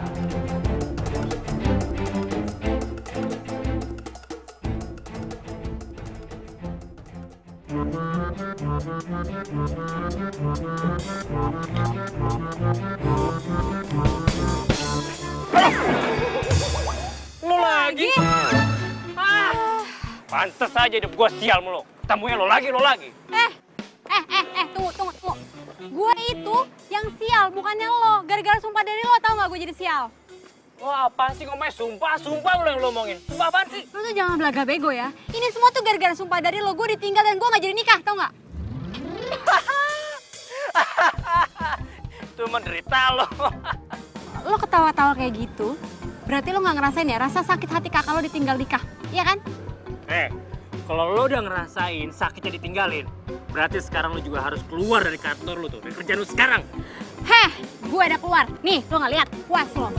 Lo lagi? Pantes aja hidup gue sial mulu. Ketemunya lo lagi. Tunggu. Gue itu yang sial, bukannya lo. Gara-gara sumpah dari lo, tau gak gue jadi sial? Wah, apaan sih ngomongnya? Sumpah lo yang lo omongin. Sumpah apaan sih? Lo tuh jangan belaga bego ya. Ini semua tuh gara-gara sumpah dari lo, gue ditinggal dan gue gak jadi nikah, tau gak? Itu menderita lo. Lo ketawa-tawa kayak gitu, berarti lo gak ngerasain ya rasa sakit hati kakak lo ditinggal nikah, iya kan? Kalau lo udah ngerasain sakitnya ditinggalin, berarti sekarang lo juga harus keluar dari kantor lo tuh, dari kerjaan lo sekarang. Heh, gue udah keluar. Nih, lo nggak lihat? Puas lo.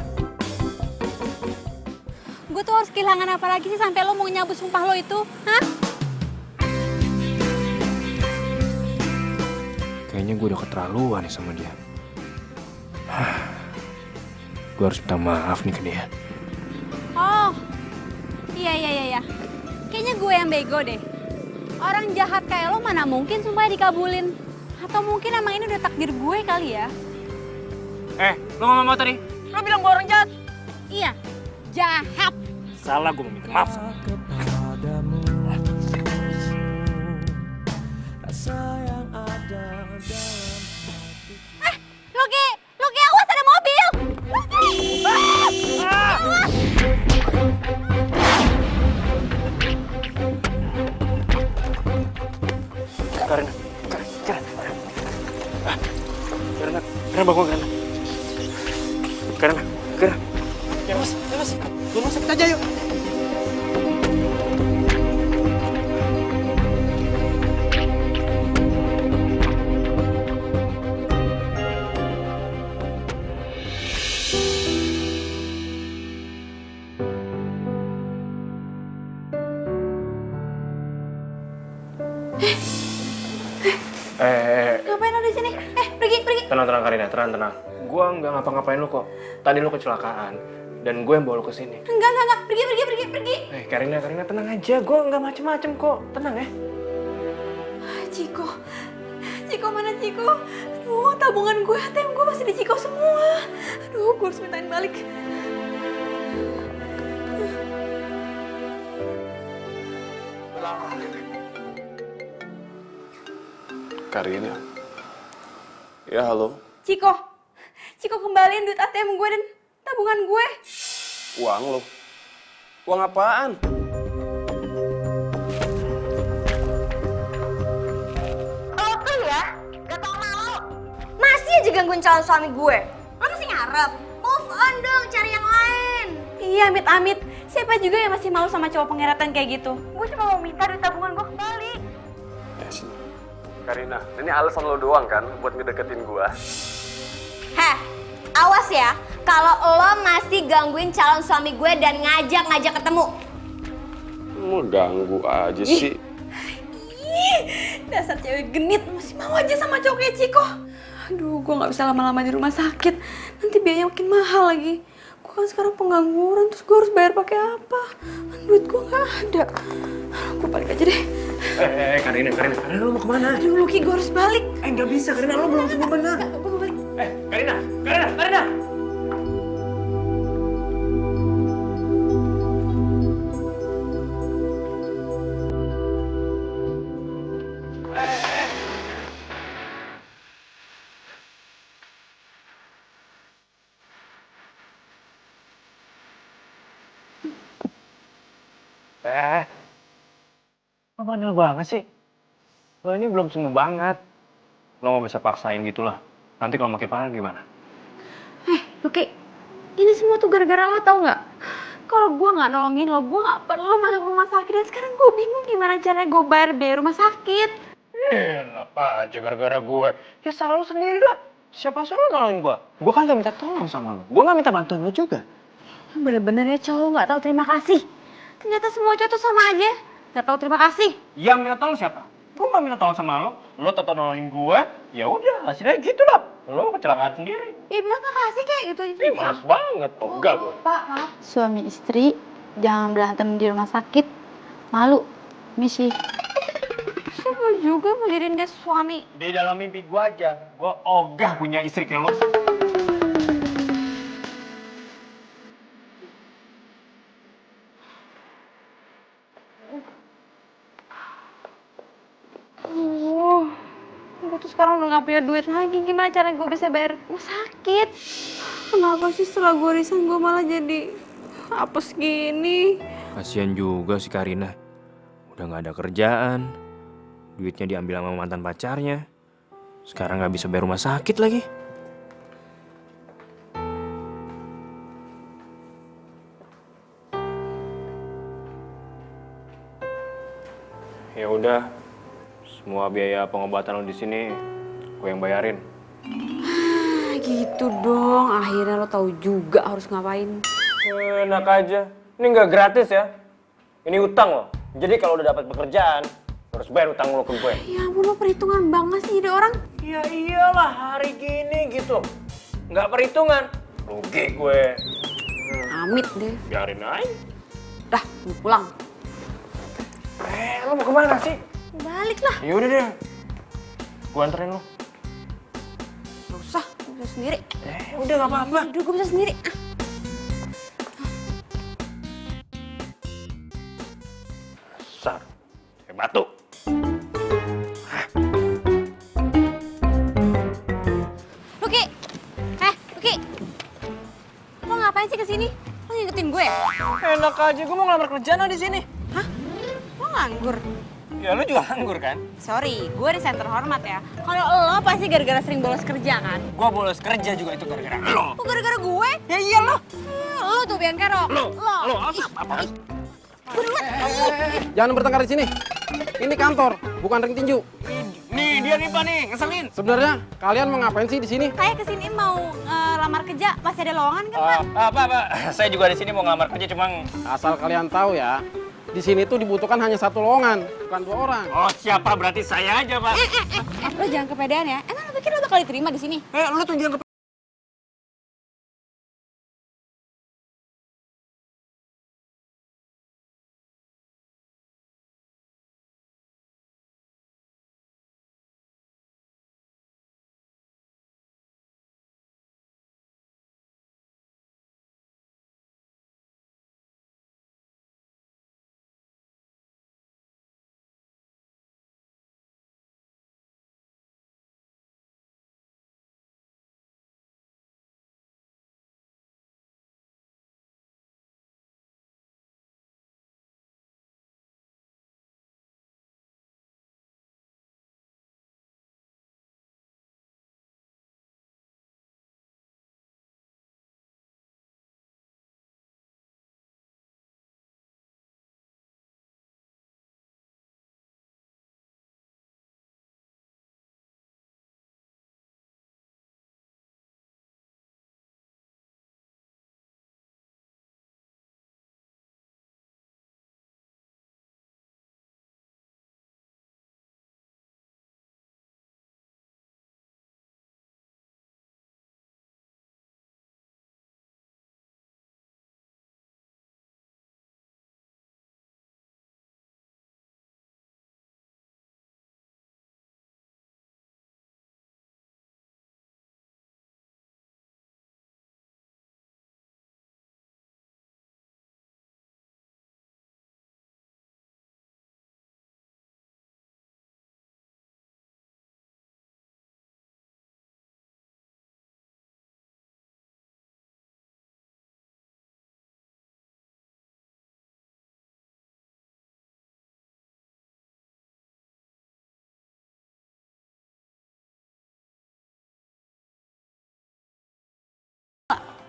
Gue tuh harus kehilangan apa lagi sih sampai lo mau nyabut sumpah lo itu? Hah? Kayaknya gue udah keterlaluan nih sama dia. Gue harus minta maaf nih ke dia. Oh, iya. Kayaknya gue yang bego deh. Orang jahat kayak lo mana mungkin sumpahnya dikabulin. Atau mungkin emang ini udah takdir gue kali ya? Lo ngomong apa tadi? Lo bilang gue orang jahat. Iya, jahat. Salah, gue mau minta maaf sama lo. Loki, awas ada mobil. Loki. Awas. Karina, bangun Karina. Karina. Ya mas, rumah sakit aja yuk. Ngapain lo di sini? Pergi. Tenang Karina, tenang. Gua nggak ngapa-ngapain lu kok. Tadi lu kecelakaan dan gue yang bawa lu ke sini. Enggak. Pergi. Karina tenang aja. Gua nggak macem-macem kok. Tenang ya. Ciko mana Ciko? Aduh, tabungan gue, ATM gue masih di Ciko semua. Aduh, gue harus mintain balik. Karina. Ya, halo. Ciko kembaliin duit ATM gue dan tabungan gue. Uang lo? Uang apaan? Oh tuh ya, gak tau malu. Masih aja gangguin calon suami gue. Lo masih ngarep? Move on dong, cari yang lain. Iya, amit-amit. Siapa juga yang masih malu sama cowok pengeratan kayak gitu? Gue cuma mau minta duit tabungan gue kembali. Karina, ini alasan lo doang kan buat ngedeketin gua? Heh, awas ya. Kalau lo masih gangguin calon suami gue dan ngajak ketemu. Mau ganggu aja sih. Dasar cewek genit, masih mau aja sama cowok kayak Ciko. Aduh, gue gak bisa lama-lama di rumah sakit. Nanti biayanya makin mahal lagi. Gue kan sekarang pengangguran, terus gue harus bayar pakai apa? Duit gue gak ada. Gue balik aja deh. Karina, lu mau kemana? Aduh, Lucky, gue harus balik. Nggak bisa, Karina, lu belum sembuh benar. Gue mau balik. Karina! Lo bandel banget sih. Lo ini belum sembuh banget. Lo nggak bisa paksain gitu lah. Nanti kalau makin parah gimana? Luki, ini semua tuh gara-gara lo, tau nggak? Kalau gue nggak nolongin lo, gue nggak perlu masuk rumah sakit. Dan sekarang gue bingung gimana caranya gue bayar biaya rumah sakit. Apa aja gara-gara gue? Ya salah lo sendiri lah. Siapa suruh nolongin gue? Gue kan gak minta tolong sama lo. Gue gak minta bantuan lo juga. Bener-bener ya cowok nggak tahu terima kasih. Ternyata semua cowok tuh sama aja. Nggak tahu terima kasih. Yang minta tolong siapa? Gue gak minta tolong sama lo. Lo tetap nolongin gue. Ya udah, hasilnya gitu lah. Lo kecelakaan sendiri. Masa kasih kayak gitu? Males banget. Enggak gue. Pak, maaf. Suami istri jangan berantem di rumah sakit. Malu, misi. Siapa juga mau jadiin dia suami? Di dalam mimpi gue aja. Gue ogah punya istri kayak lo. Gue tuh sekarang udah gak punya duit lagi. Gimana caranya gue bisa bayar rumah sakit? Kenapa sih setelah gue resign gue malah jadi apes gini? Kasian juga si Karina. Udah gak ada kerjaan. Duitnya diambil sama mantan pacarnya. Sekarang gak bisa bayar rumah sakit lagi. Ya udah, semua biaya pengobatan lo di sini gue yang bayarin. gitu dong, akhirnya lo tahu juga harus ngapain. Enak aja. Ini nggak gratis ya. Ini utang loh. Jadi kalau udah dapat pekerjaan, harus bayar utang lo ke gue. Ya ampun, lo perhitungan banget sih jadi orang. Ya iyalah hari gini gitu. Nggak perhitungan. Rugi gue. Amit deh. Biarin aja. Dah, gue pulang. Lo mau kemana sih? Balik lah. Ya udah deh. Gue anterin lo. Gak usah, gue bisa sendiri. Udah nggak apa-apa. Udah, gue bisa sendiri. Besar. Kayak batu. Luki, Luki, lo ngapain sih kesini? Lo ngikutin gue? Enak aja, gue mau ngelamar kerjaan di sini. Hah? Lo nganggur? Ya lo juga nganggur kan? Sorry, gue desain terhormat ya. Kalau lo pasti gara-gara sering bolos kerja kan? Gue bolos kerja juga itu gara-gara lo. Kok gara-gara gue? Ya iyalah. Lo tuh Bian Kerok. Lo apa? Jangan bertengkar di sini. Ini kantor, bukan ring tinju. Nih dia nih Pak nih, ngeselin. Sebenarnya kalian mau ngapain sih di sini? Saya kesini mau lamar kerja, masih ada lowongan kan Pak? Pak, saya juga di sini mau ngelamar kerja cuma Asal kalian tahu ya, di sini tuh dibutuhkan hanya 1 lowongan, bukan 2 orang. Oh siapa berarti saya aja Pak. Lo jangan kepedean ya. Emang lo pikir lo bakal diterima di sini? Lo tuh jangan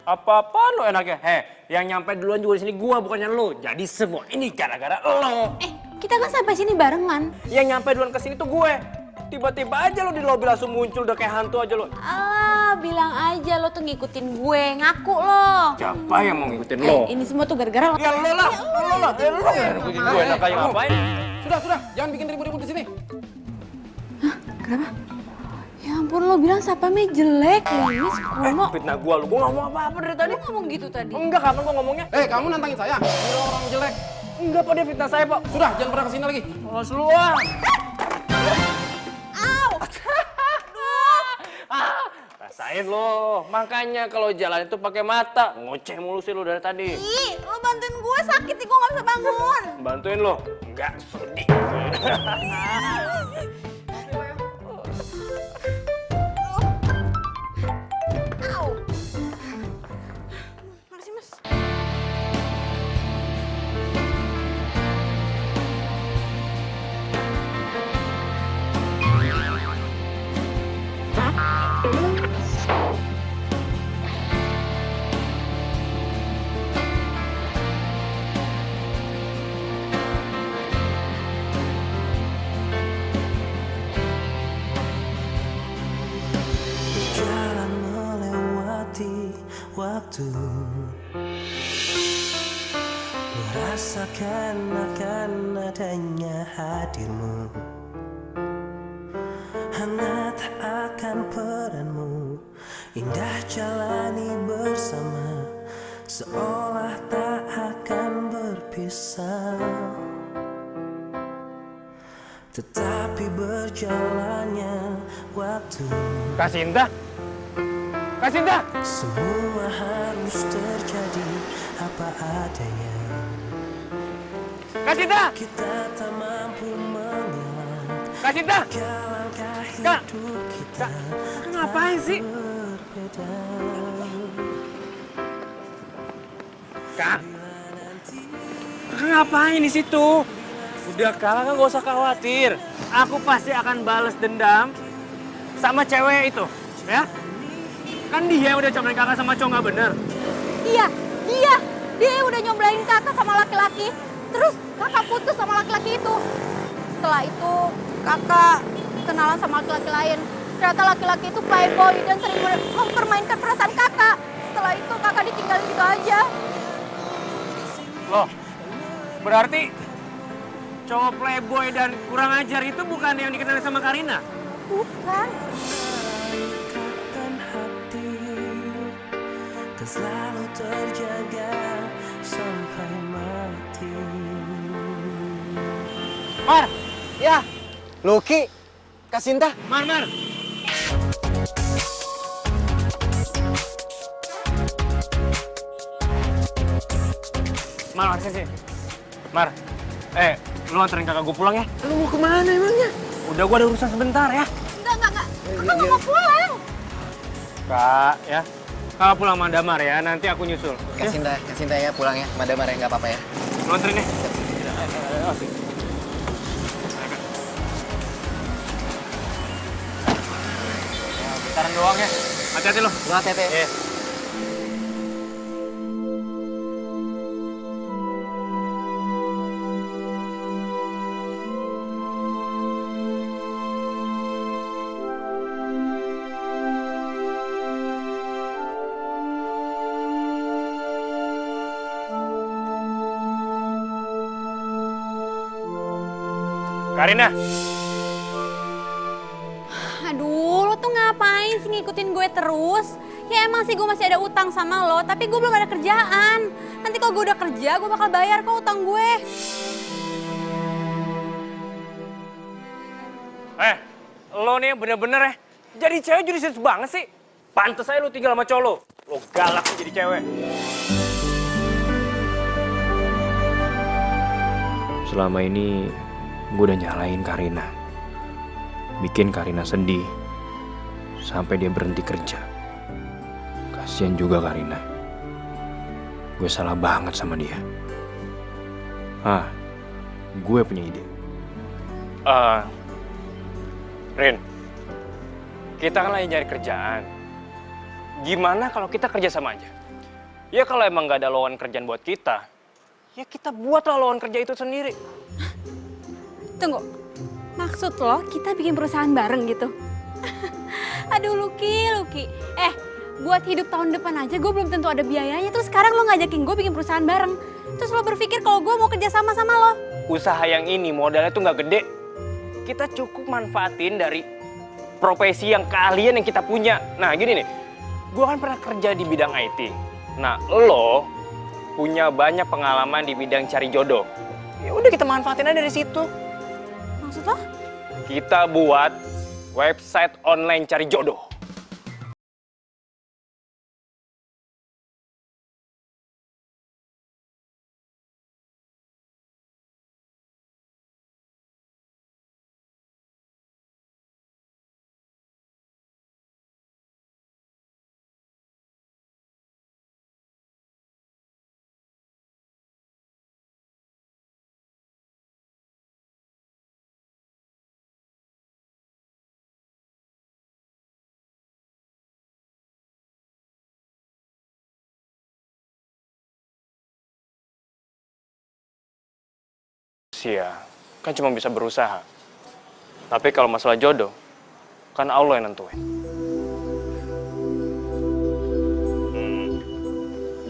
apa-apa lo enaknya. Yang nyampe duluan juga di sini gua bukannya lo. Jadi semua ini gara-gara lo. Kita kan sampai sini barengan. Yang nyampe duluan ke sini tuh gue. Tiba-tiba aja lo di lobi langsung muncul udah kayak hantu aja lo. Bilang aja lo tuh ngikutin gue, ngaku lo. Siapa yang mau ngikutin lo? Ini semua tuh gara-gara lo. Ya lo lah. Lo yang ngikutin gue enak kayak ngapain? Sudah, jangan bikin ribut-ribut di sini. Kenapa? Ya ampun, lo bilang sapamnya jelek, limis, kuno. Fitnah gue lo gak mau apa-apa dari tadi. Lo ngomong gitu tadi? Enggak, kapan gue ngomongnya? Kamu nantangin saya? Ini orang jelek. Enggak Pak, dia fitnah saya Pak. Sudah, jangan pernah kesini lagi. Awas lu ah. Rasain lo, makanya kalau jalan itu pakai mata. Ngoceh mulu sih lo dari tadi. Ih, lo bantuin gue sakit nih, gue gak bisa bangun. Bantuin lo? Enggak, sudi. Makasih mas. waktu, merasakan akan adanya hadirmu, hangat akan peranmu, indah jalani bersama, seolah tak akan berpisah. Tetapi berjalannya waktu, Kasinta? Kasinta! semua harus terjadi apa adanya. Kasinta! Kita tak mampu mengelak Kasinta! langkah Kak! hidup kita. Ngapain sih? Berbeda. Kak! Kakak ngapain di situ? Udah kakak kan gak usah khawatir. Aku pasti akan balas dendam sama cewek itu, ya? Kan dia yang udah cobain kakak sama cowok gak bener. Iya, dia udah nyomblain kakak sama laki-laki. Terus kakak putus sama laki-laki itu. Setelah itu kakak kenalan sama laki-laki lain. Ternyata laki-laki itu playboy dan sering mempermainkan perasaan kakak. Setelah itu kakak ditinggalin gitu aja. Loh, berarti cowok playboy dan kurang ajar itu bukan yang dikenal sama Karina? Bukan. Ikatan hati kan selalu terjaga sampai mati. Mar! Ya, Lucky, Kasinta. Mar! Mar, sini. Mar, lu anterin kakak gue pulang ya. Lu mau kemana emangnya? Udah, gua ada urusan sebentar ya. Enggak. Kakak nggak mau pulang. Kak, ya. Kakak pulang sama Damar ya, nanti aku nyusul. Kasinta ya pulang ya. Madamar ya, nggak apa-apa ya. Lu anterin ya. Bentaran doang ya. Hati-hati lu. Lu hati-hati. Iya. Karina. Aduh, lo tuh ngapain sih ngikutin gue terus? Ya emang sih gue masih ada utang sama lo, tapi gue belum ada kerjaan. Nanti kalau gue udah kerja, gue bakal bayar kok utang gue. Lo nih bener-bener ya. Jadi cewek jadi serius banget sih. Pantes aja lo tinggal sama cowok lo. Lo galak jadi cewek. Selama ini gue udah nyalain Karina. Bikin Karina sedih. Sampai dia berhenti kerja. Kasian juga Karina. Gue salah banget sama dia. Gue punya ide. Rin, kita kan lagi nyari kerjaan. Gimana kalau kita kerja sama aja? Ya kalau emang gak ada lowongan kerjaan buat kita, ya kita buatlah lowongan kerja itu sendiri. Tunggu, maksud lo kita bikin perusahaan bareng gitu? Aduh Lucky. Buat hidup tahun depan aja gue belum tentu ada biayanya. Terus sekarang lo ngajakin gue bikin perusahaan bareng. Terus lo berpikir kalau gue mau kerja sama lo? Usaha yang ini modalnya tuh gak gede. Kita cukup manfaatin dari profesi yang keahlian yang kita punya. Nah gini nih, gue kan pernah kerja di bidang IT. Nah lo punya banyak pengalaman di bidang cari jodoh. Ya udah kita manfaatin aja dari situ. Maksud lo? Kita buat website online cari jodoh. Ya, kan cuma bisa berusaha. Tapi kalau masalah jodoh, kan Allah yang nentuin.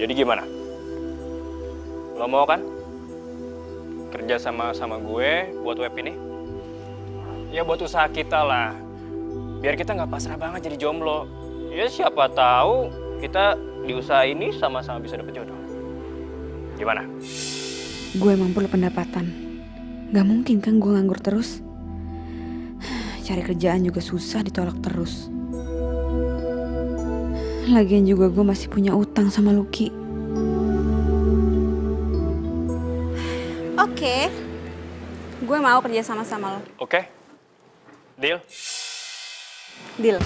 Jadi gimana? Lo mau kan? Kerja sama gue buat web ini? Ya buat usaha kita lah. Biar kita nggak pasrah banget jadi jomblo. Ya siapa tahu kita di usaha ini sama-sama bisa dapet jodoh. Gimana? Gue emang perlu pendapatan. Gak mungkin kan gue nganggur terus. Cari kerjaan juga susah, ditolak terus. Lagian juga gue masih punya utang sama Lucky. Oke. Gue mau kerja sama-sama lo. Oke? Deal? Deal.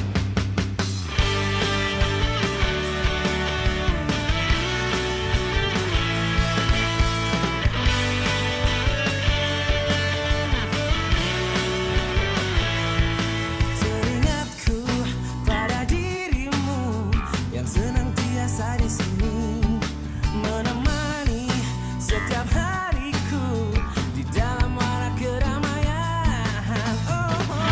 Teringatku pada dirimu yang senantiasa di sini menemani setiap hariku di dalam warna keramaian. Oh, oh.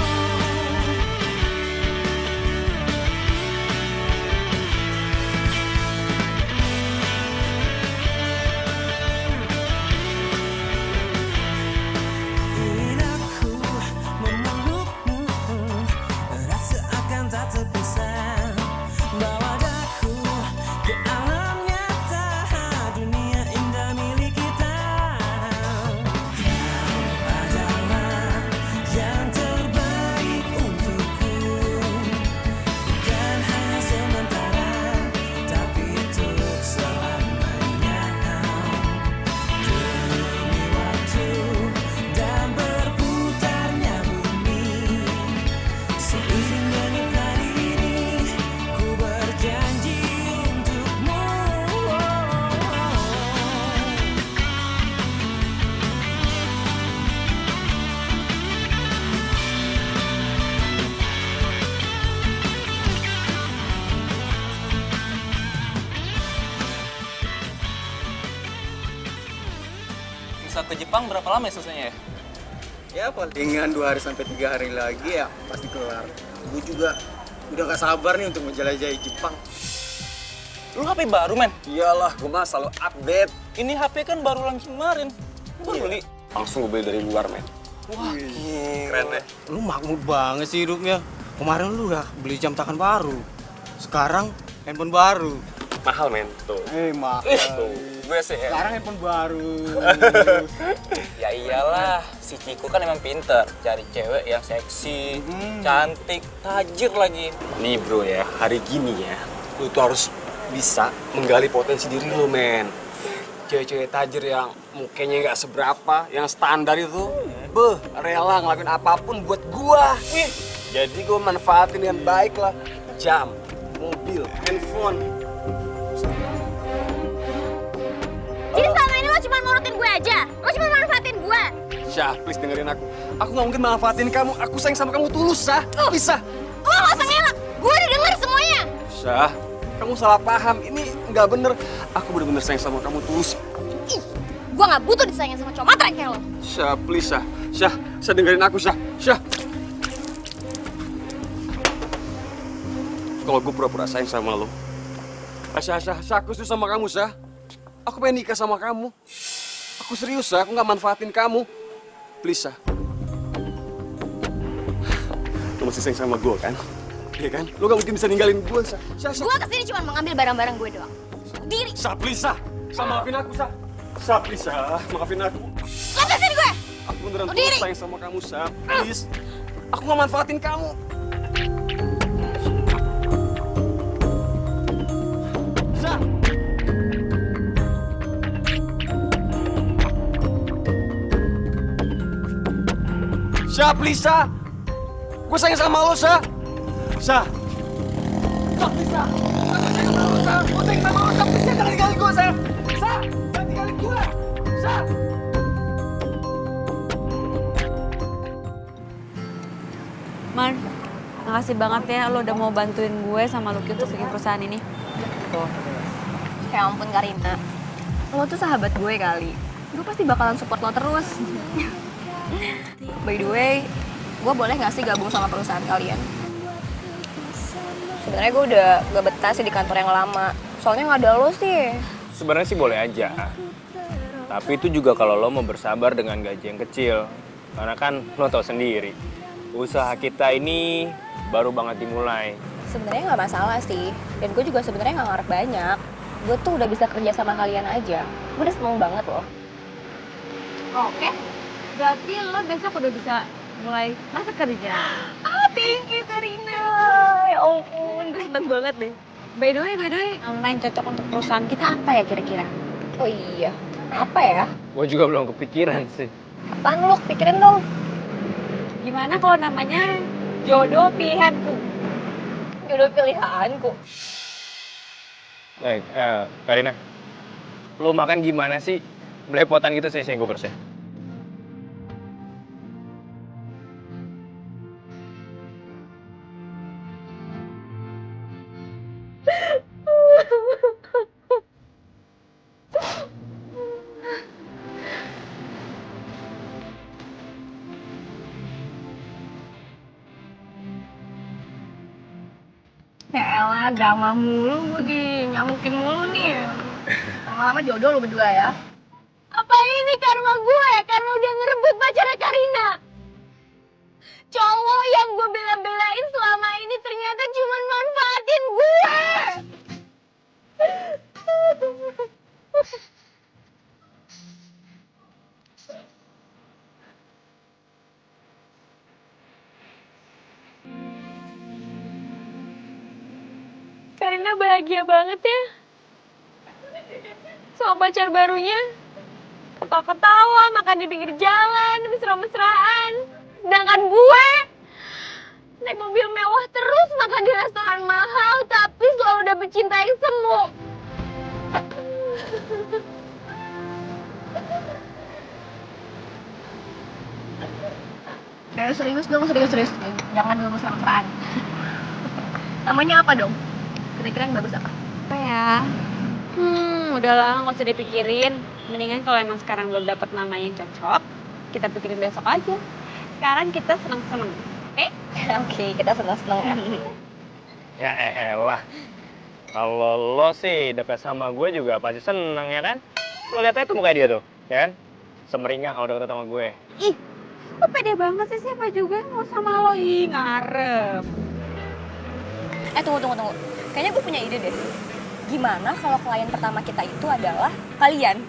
Ingin aku memelukmu, rasa akan tak terpisah, bawa daku ke alam nyata, dunia indah milik kita. Kau adalah yang terbaik untukku, bukan hanya sementara, tapi untuk selamanya. Demi waktu dan berputarnya bumi, seiring dengan hari ini, ku berjanji untukmu. Bisa ke Jepang berapa lama ya selesainya ya? Ya palingan 2 hari sampai 3 hari lagi ya pasti kelar. Gue juga udah gak sabar nih untuk menjelajahi Jepang. Lu HP baru, men? Iyalah, gue mah selalu update. Ini HP kan baru launching kemarin. Lu baru beli? Langsung gue beli dari luar, men. Wah, Keren deh. Lu makmur banget sih hidupnya. Kemarin lu udah beli jam tangan baru. Sekarang handphone baru. Mahal, men. Tuh. Mahal. Tuh. Gue sih ya. Sekarang handphone baru. ya iyalah, si Ciko kan emang pinter cari cewek yang seksi, cantik, tajir lagi. Nih bro ya, hari gini ya, lu tuh harus bisa menggali potensi diri lu, men. Cewek-cewek tajir yang mukanya nggak seberapa, yang standar itu, rela ngelakuin apapun buat gua. Jadi gua manfaatin dengan baik lah. Jam, mobil, handphone. Jadi selama ini lo cuma nurutin gue aja? Lo cuma manfaatin gue? Syah, please dengerin aku. Aku nggak mungkin manfaatin kamu. Aku sayang sama kamu tulus, Syah. Bisa. Lo gak usah ngelak, gue udah denger semuanya. Syah, kamu salah paham. Ini nggak bener. Aku bener-bener sayang sama kamu tulus. Gue gak butuh disayangin sama cowok matre kayak lo. Syah, please, Syah. Syah dengerin aku, Syah. Syah. Kalau gue pura-pura sayang sama lo. Syah, aku serius sama kamu, Syah. Aku pengen nikah sama kamu. Aku serius, Syah. Aku nggak manfaatin kamu. Please, Syah. Lo masih sayang sama gue, kan? Iya kan? Lo gak mungkin bisa ninggalin gue, Syah. Gue kesini cuma mau ngambil barang-barang gue doang. Diri. Syah, please, Syah. Syah, maafin aku, Syah. Syah, please, Syah. Maafin aku. Lepasin gue. Aku beneran tulus sayang sama kamu, Syah. Please. Aku nggak manfaatin kamu. Syah. Syah, please, Syah. Gue sayang sama lo, Syah. Syah. Syah, please, Syah. Gue sayang sama lo, Syah. Please, jangan tinggalin gue, Syah. Syah, jangan tinggalin gue. Syah. Man, makasih banget ya lo udah mau bantuin gue sama Lucky untuk bikin perusahaan ini. Ya ampun Karina, lo tuh sahabat gue kali. Gue pasti bakalan support lo terus. By the way, gue boleh gak sih gabung sama perusahaan kalian? Sebenarnya gue udah gak betah sih di kantor yang lama. Soalnya gak ada lo sih. sebenarnya sih boleh aja. Tapi itu juga kalau lo mau bersabar dengan gaji yang kecil. Karena kan lo tau sendiri, usaha kita ini baru banget dimulai. Sebenarnya nggak masalah sih. Dan gue juga sebenarnya nggak ngarep banyak. Gue tuh udah bisa kerja sama kalian aja. Gue udah seneng banget loh. Oke. Berarti lo besok udah bisa mulai masuk kerja. Ah, thank you Karina. Ya ampun, gue seneng banget deh. By the way, online cocok untuk perusahaan kita apa ya kira-kira? Oh iya, apa ya? Gue juga belum kepikiran sih. Apaan lo? Pikirin dong. Gimana kalau namanya jodoh pilihanku? Jodoh pilihanku. Karina, lo makan gimana sih? Belepotan gitu sih gue bersih. Ya elah, drama mulu gue nyamukin mulu nih. Lama-lama jodoh lo berdua ya. Apa ini karma gue? Karena udah ngerebut pacarnya Karina. Cowok yang gue bela-belain selama ini ternyata cuma manfaatin gue. Karina bahagia banget ya sama pacar barunya. Ketawa-ketawa, makan di pinggir jalan, mesra-mesraan. Sedangkan gue naik mobil mewah terus, makan di restoran mahal, tapi selalu dapet cinta yang semu. Serius dong, serius. Jangan dulu mesra-mesraan. Namanya apa dong? Kira-kira yang bagus apa? Apa ya? Udahlah, nggak usah dipikirin. Mendingan kalau emang sekarang belum dapat nama yang cocok, kita pikirin besok aja. Sekarang kita seneng-seneng, oke? Oke, kita seneng-seneng ya. Ya elah. Kalau lo sih dekat sama gue juga pasti seneng ya kan? Lo lihat aja tuh muka dia tuh, ya kan? Semeringah kalau deket sama gue. Ih, lo pede banget sih, siapa juga yang mau sama lo? Ih, ngarep. Tunggu. Kayaknya gue punya ide deh. Gimana kalau klien pertama kita itu adalah kalian,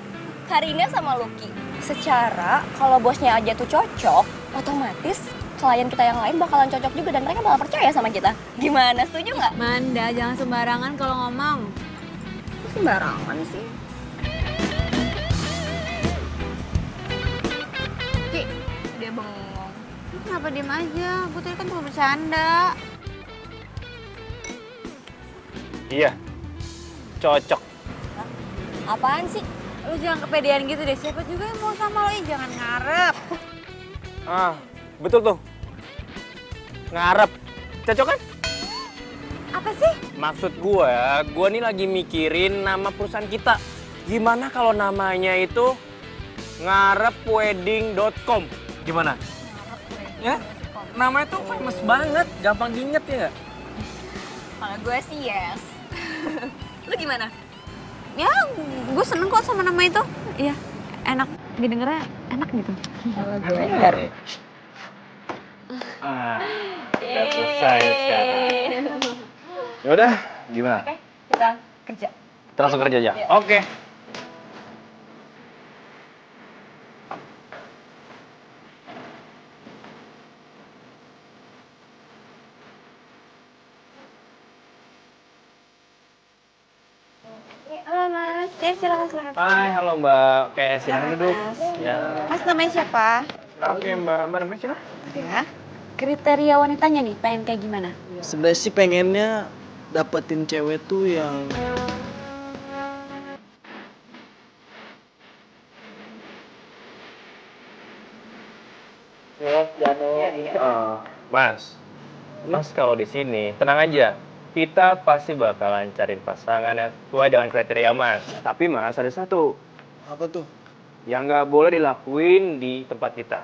Karina sama Lucky. Secara kalau bosnya aja tuh cocok, otomatis klien kita yang lain bakalan cocok juga dan mereka bakal percaya sama kita. Gimana, setuju nggak? Manda, jangan sembarangan kalau ngomong. Kok sembarangan sih? Ki, dia bengong. Kenapa diem aja? Gue tadi kan cuma bercanda. Iya, cocok. Apaan sih? Lu jangan kepedean gitu deh. Siapa juga yang mau sama lo? Jangan ngarep. Betul tuh. Ngarep. Cocok kan? Apa sih? Maksud gue nih lagi mikirin nama perusahaan kita. Gimana kalau namanya itu ngarepwedding.com? Gimana? Ya? Namanya tuh famous banget, gampang diinget ya nggak? Kalau gue sih yes. Lu gimana? Ya, gue seneng kok sama nama itu. Iya, enak. Didengarnya enak gitu. Kalau gue enggak. Udah selesai sekarang. Yaudah, gimana? Oke, kita kerja. Kita langsung kerja aja? Iya. Oke. Halo Mas, ya silakan. Hai, halo Mbak. Oke, silakan duduk. Ya. Mas namanya siapa? Oke Mbak, namanya siapa? Ya. Kriteria wanitanya nih, pengen kayak gimana? Sebenarnya sih pengennya dapetin cewek tuh yang Mas kalau di sini tenang aja. Kita pasti bakalan cariin pasangan yang sesuai dengan kriteria Mas. Tapi Mas ada satu apa tuh? yang nggak boleh dilakuin di tempat kita.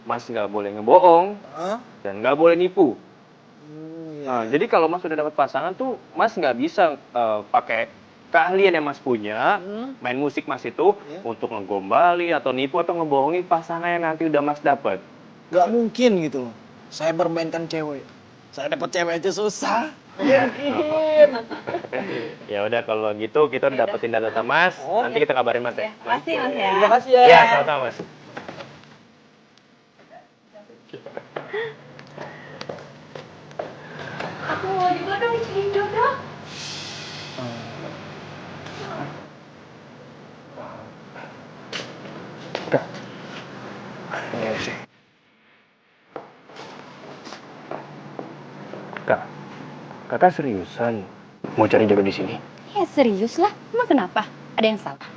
Mas nggak boleh ngebohong dan nggak boleh nipu. Jadi kalau Mas sudah dapat pasangan tuh Mas nggak bisa pakai keahlian yang Mas punya, main musik Mas itu untuk ngegombali atau nipu atau ngebohongin pasangan yang nanti udah Mas dapet. Gak mungkin gitu loh. Saya bermainkan cewek. Saya dapat cewek aja susah. Ya udah kalau gitu kita udah dapetin data Mas, nanti kita kabarin Mas ya. Makasih Mas ya. Terima kasih ya. Ya, sama-sama Mas. Aku mau juga dong jadi jodoh. Iya sih. Kak, kakak seriusan mau cari jodoh di sini? Ya serius lah, emang kenapa? Ada yang salah?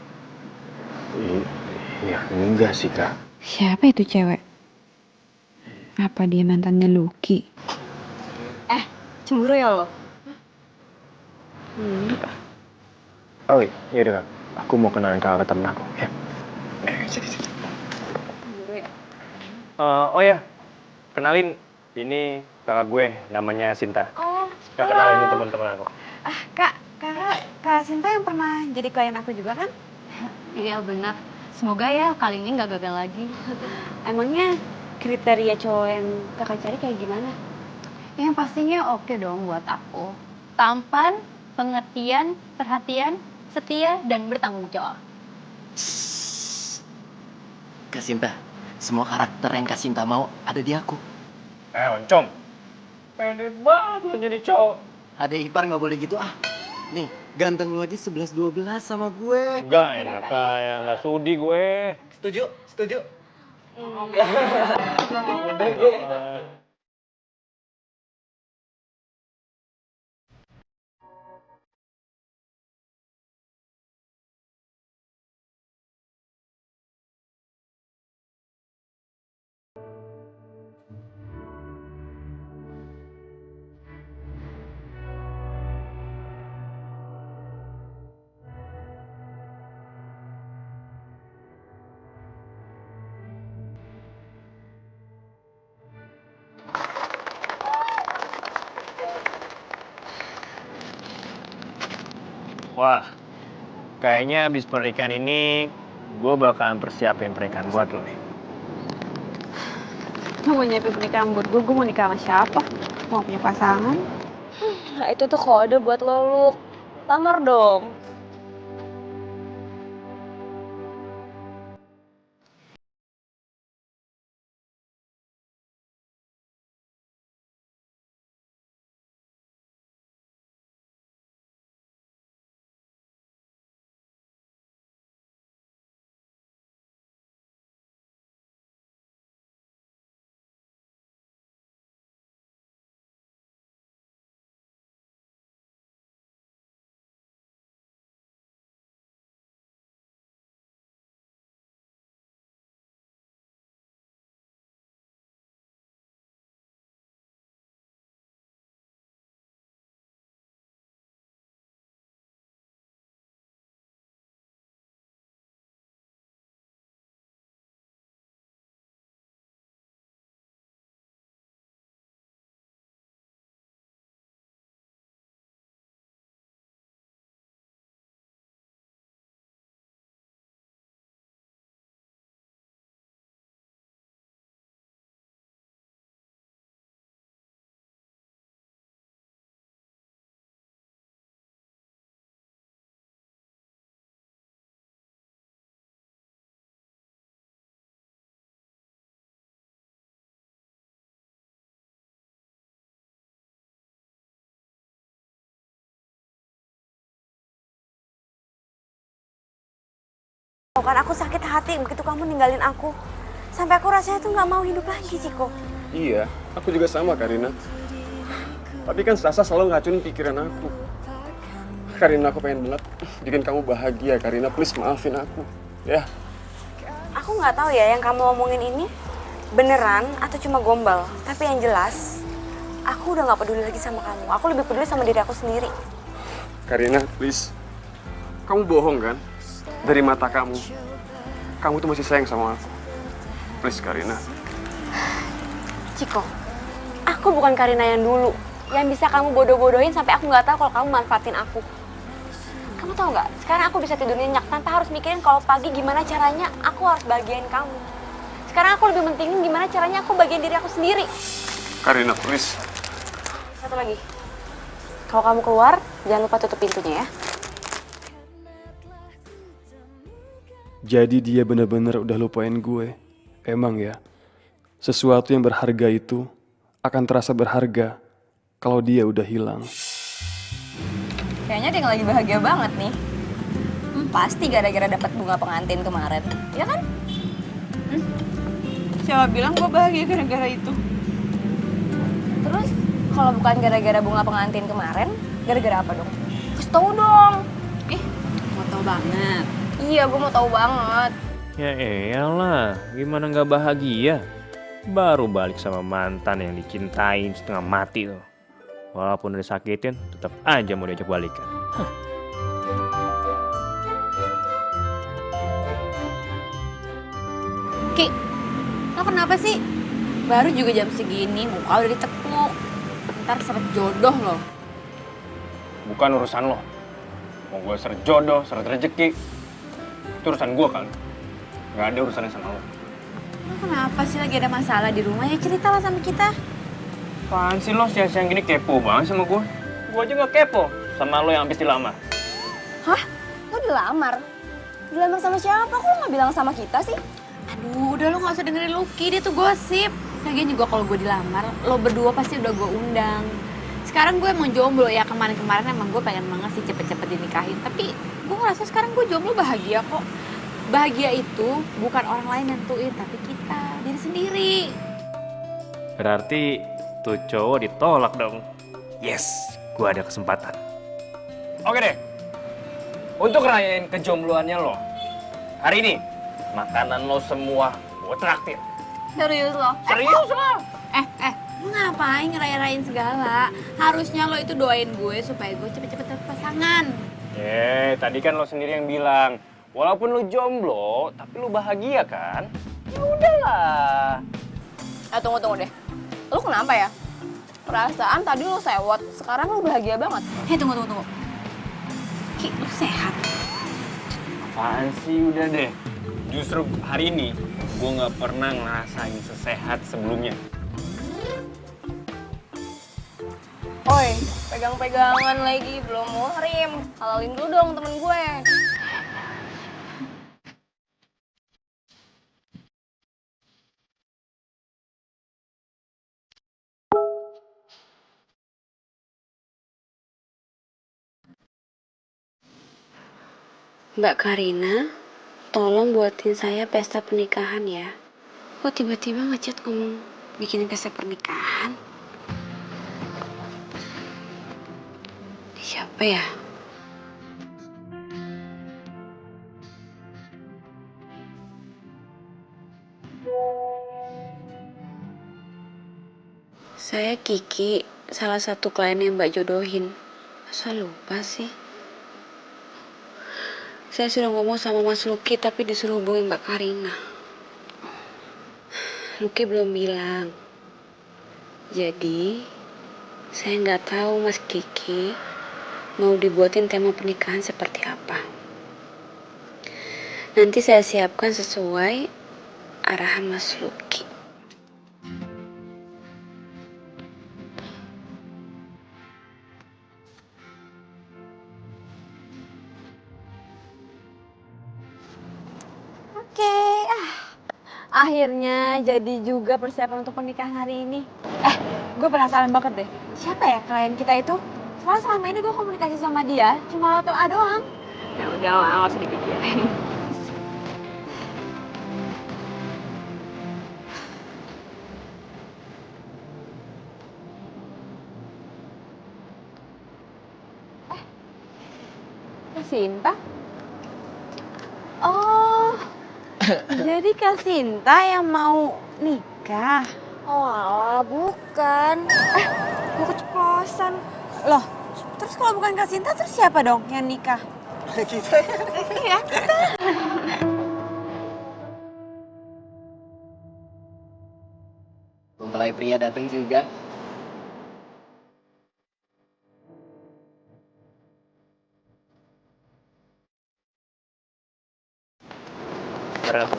Iya, enggak sih, Kak. Siapa itu cewek? Apa dia mantannya Lucky? Cemburu ya lo? Oh iya udah, Kak. Aku mau kenalin kakak ke temen aku, ya. Sini. Cemburu ya? Oh ya, kenalin, ini kakak gue, namanya Sinta. Oh, Kakak kenalin ini teman-teman aku. Kak Sinta yang pernah jadi klien aku juga kan? Iya benar. Semoga ya kali ini nggak gagal lagi. Emangnya kriteria cowok yang kakak cari kayak gimana? Yang pastinya oke dong buat aku. Tampan, pengertian, perhatian, setia, dan bertanggung jawab. Kak Sinta, semua karakter yang Kak Sinta mau ada di aku. Oncom. Pede banget lo jadi cowok. Ada ipar nggak boleh gitu ah. Nih, ganteng lu aja 11-12 sama gue. Enggak enak kayak, nggak sudi gue. Setuju? Setuju? Wah, kayaknya abis pernikahan ini gue bakalan persiapin pernikahan buat lo nih. Lo mau nyiapin pernikahan buat gue mau nikah sama siapa? Mau punya pasangan? Nah itu tuh kode buat lo, Luk. Lamar dong. Kan aku sakit hati begitu kamu ninggalin aku. Sampai aku rasanya tuh nggak mau hidup lagi, Ciko. Iya, aku juga sama, Karina. Tapi kan Sasa selalu ngacunin pikiran aku. Karina, aku pengen banget bikin kamu bahagia, Karina. Please maafin aku, ya. Aku nggak tahu ya yang kamu omongin ini beneran atau cuma gombal. Tapi yang jelas, aku udah nggak peduli lagi sama kamu. Aku lebih peduli sama diri aku sendiri. Karina, please. Kamu bohong kan? Dari mata kamu tuh masih sayang sama aku. Please, Karina. Ciko, aku bukan Karina yang dulu. Yang bisa kamu bodoh-bodohin sampai aku nggak tahu kalau kamu manfaatin aku. Kamu tahu nggak? Sekarang aku bisa tidur nyenyak tanpa harus mikirin kalau pagi gimana caranya aku harus bahagiain kamu. Sekarang aku lebih mentingin gimana caranya aku bagian diri aku sendiri. Karina, please. Satu lagi. Kalau kamu keluar, jangan lupa tutup pintunya ya. Jadi dia bener-bener udah lupain gue. Emang ya, sesuatu yang berharga itu akan terasa berharga kalau dia udah hilang. Kayaknya dia lagi bahagia banget nih. Pasti gara-gara dapat bunga pengantin kemarin, ya kan? Siapa bilang gue bahagia gara-gara itu? Terus kalau bukan gara-gara bunga pengantin kemarin, gara-gara apa dong? Kasih tau dong. Mau tau banget. Iya, gue mau tahu banget. Ya eyalah, gimana nggak bahagia? Baru balik sama mantan yang dicintain setengah mati tuh. Walaupun udah sakitin, tetap aja mau diajak balikan. Ki, lo kenapa sih? Baru juga jam segini, muka udah ditekuk. Ntar seret jodoh lo. Bukan urusan lo. Mau gue seret jodoh, seret rezeki. Itu urusan gue kan. Gak ada urusannya sama lo. Lo kenapa sih lagi ada masalah di rumah? Ya ceritalah sama kita. Apaan sih lo siang-siang gini kepo banget sama gue? Gue aja gak kepo sama lo yang habis dilamar. Hah? Lo dilamar? Dilamar sama siapa? Kok lo gak bilang sama kita sih? Aduh, udah lo gak usah dengerin Lucky, dia tuh gosip. Lagian juga kalau gue dilamar, lo berdua pasti udah gue undang. Sekarang gue emang jomblo ya, kemarin-kemarin emang gue pengen banget sih cepet-cepet dinikahin. Tapi gue ngerasa sekarang gue jomblo bahagia kok. Bahagia itu bukan orang lain nentuin, tapi kita, diri sendiri. Berarti tuh cowok ditolak dong. Yes, gue ada kesempatan. Oke deh, untuk rayain kejombloannya lo, hari ini makanan lo semua gue traktir. Serius lo? Serius lo? Lu ngapain ngeraya-rayain segala? Harusnya lo itu doain gue supaya gue cepet-cepet dapet pasangan. Tadi kan lo sendiri yang bilang, walaupun lo jomblo, tapi lo bahagia kan? Ya udahlah. Tunggu deh. Lo kenapa ya? Perasaan tadi lo sewot, sekarang lo bahagia banget. Tunggu. Ki, lo sehat? Apaan sih, udah deh. Justru hari ini, gue gak pernah ngerasain sesehat sebelumnya. Oi, pegang-pegangan lagi, belum muhrim. Halalin dulu dong temen gue. Mbak Karina, tolong buatin saya pesta pernikahan ya. Kok tiba-tiba ngechat ngomong bikinin pesta pernikahan? Siapa ya? Saya Kiki, salah satu klien yang Mbak jodohin. Masa lupa sih? Saya sudah ngomong sama Mas Lucky tapi disuruh hubungin Mbak Karina. Lucky belum bilang. Jadi, saya nggak tahu Mas Kiki mau dibuatin tema pernikahan seperti apa. Nanti saya siapkan sesuai arahan Mas Lucky. Akhirnya jadi juga persiapan untuk pernikahan hari ini. Gue penasaran banget deh. Siapa ya klien kita itu? Soalnya selama ini gue komunikasi sama dia cuma lewat WA doang. Ya udah lah, nggak usah dipikirin. Kak Sinta? Oh, jadi Kak Sinta yang mau nikah? Oh, bukan. Gue keceplosan. Loh, terus kalau bukan Kak Sinta, terus siapa dong yang nikah? Kita ya. Iya, kita. Mempelai pria datang juga. Berat.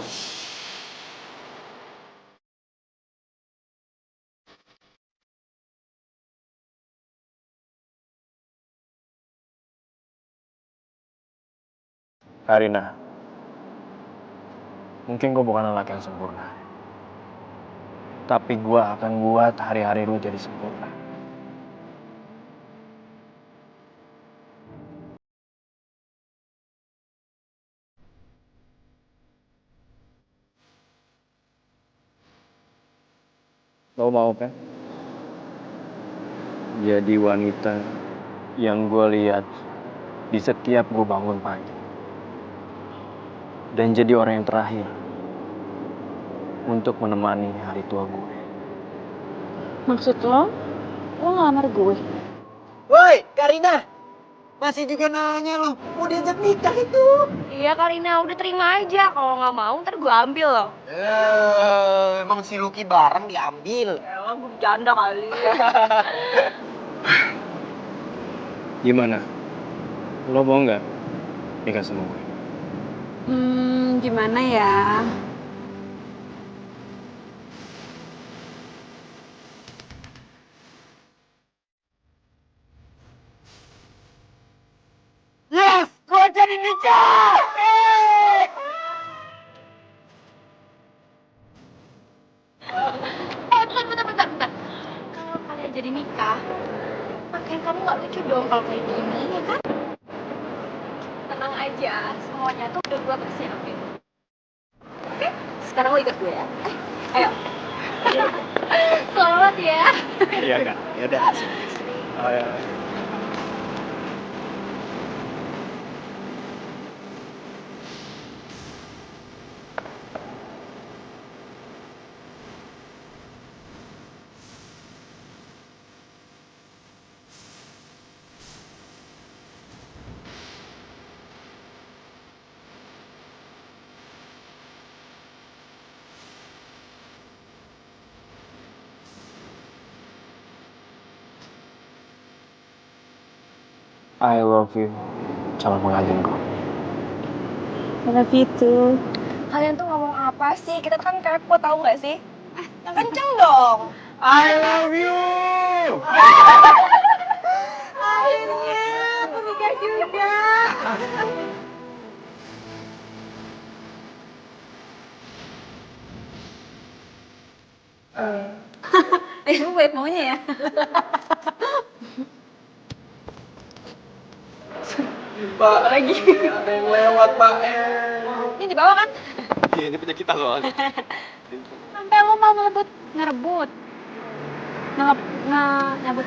Karina, mungkin gue bukan lelaki yang sempurna. Tapi gue akan buat hari-hari lu jadi sempurna. Lo mau kan? Jadi wanita yang gue lihat di setiap gue bangun pagi. Dan jadi orang yang terakhir untuk menemani hari tua gue. Maksud lo ngelamar gue? Woi, Karina! Masih juga nanya lo, mau diajak nikah itu? Iya Karina, udah terima aja. Kalau nggak mau ntar gue ambil loh. Emang si Lucky bareng diambil? Emang gue bercanda kali. Gimana? Lo mau nggak nikah sama gue? Gimana ya? Yes! Gue jadi nikah! Bentar. Kalau kalian jadi nikah, pakaian kamu nggak lucu dong kalau kayak gini, ya kan? Tenang aja, semuanya tuh udah gue persiapin. Oke, sekarang lo ikut gue ya. Ayo. Selamat ya. Iya kak. Yaudah. Oh, ya. I love you, calon pengantinku. I love you too. Kalian tuh ngomong apa sih? Kita kan kepo, tahu nggak sih? Yang kenceng dong. I love you. Akhirnya menikah juga. Lu baik maunya ya? Pak, lagi ada yang lewat, Pak. Ini di bawah kan? Iya, ini punya kita loh. Sampai lo mau ngebut, ngerebut. Nyabut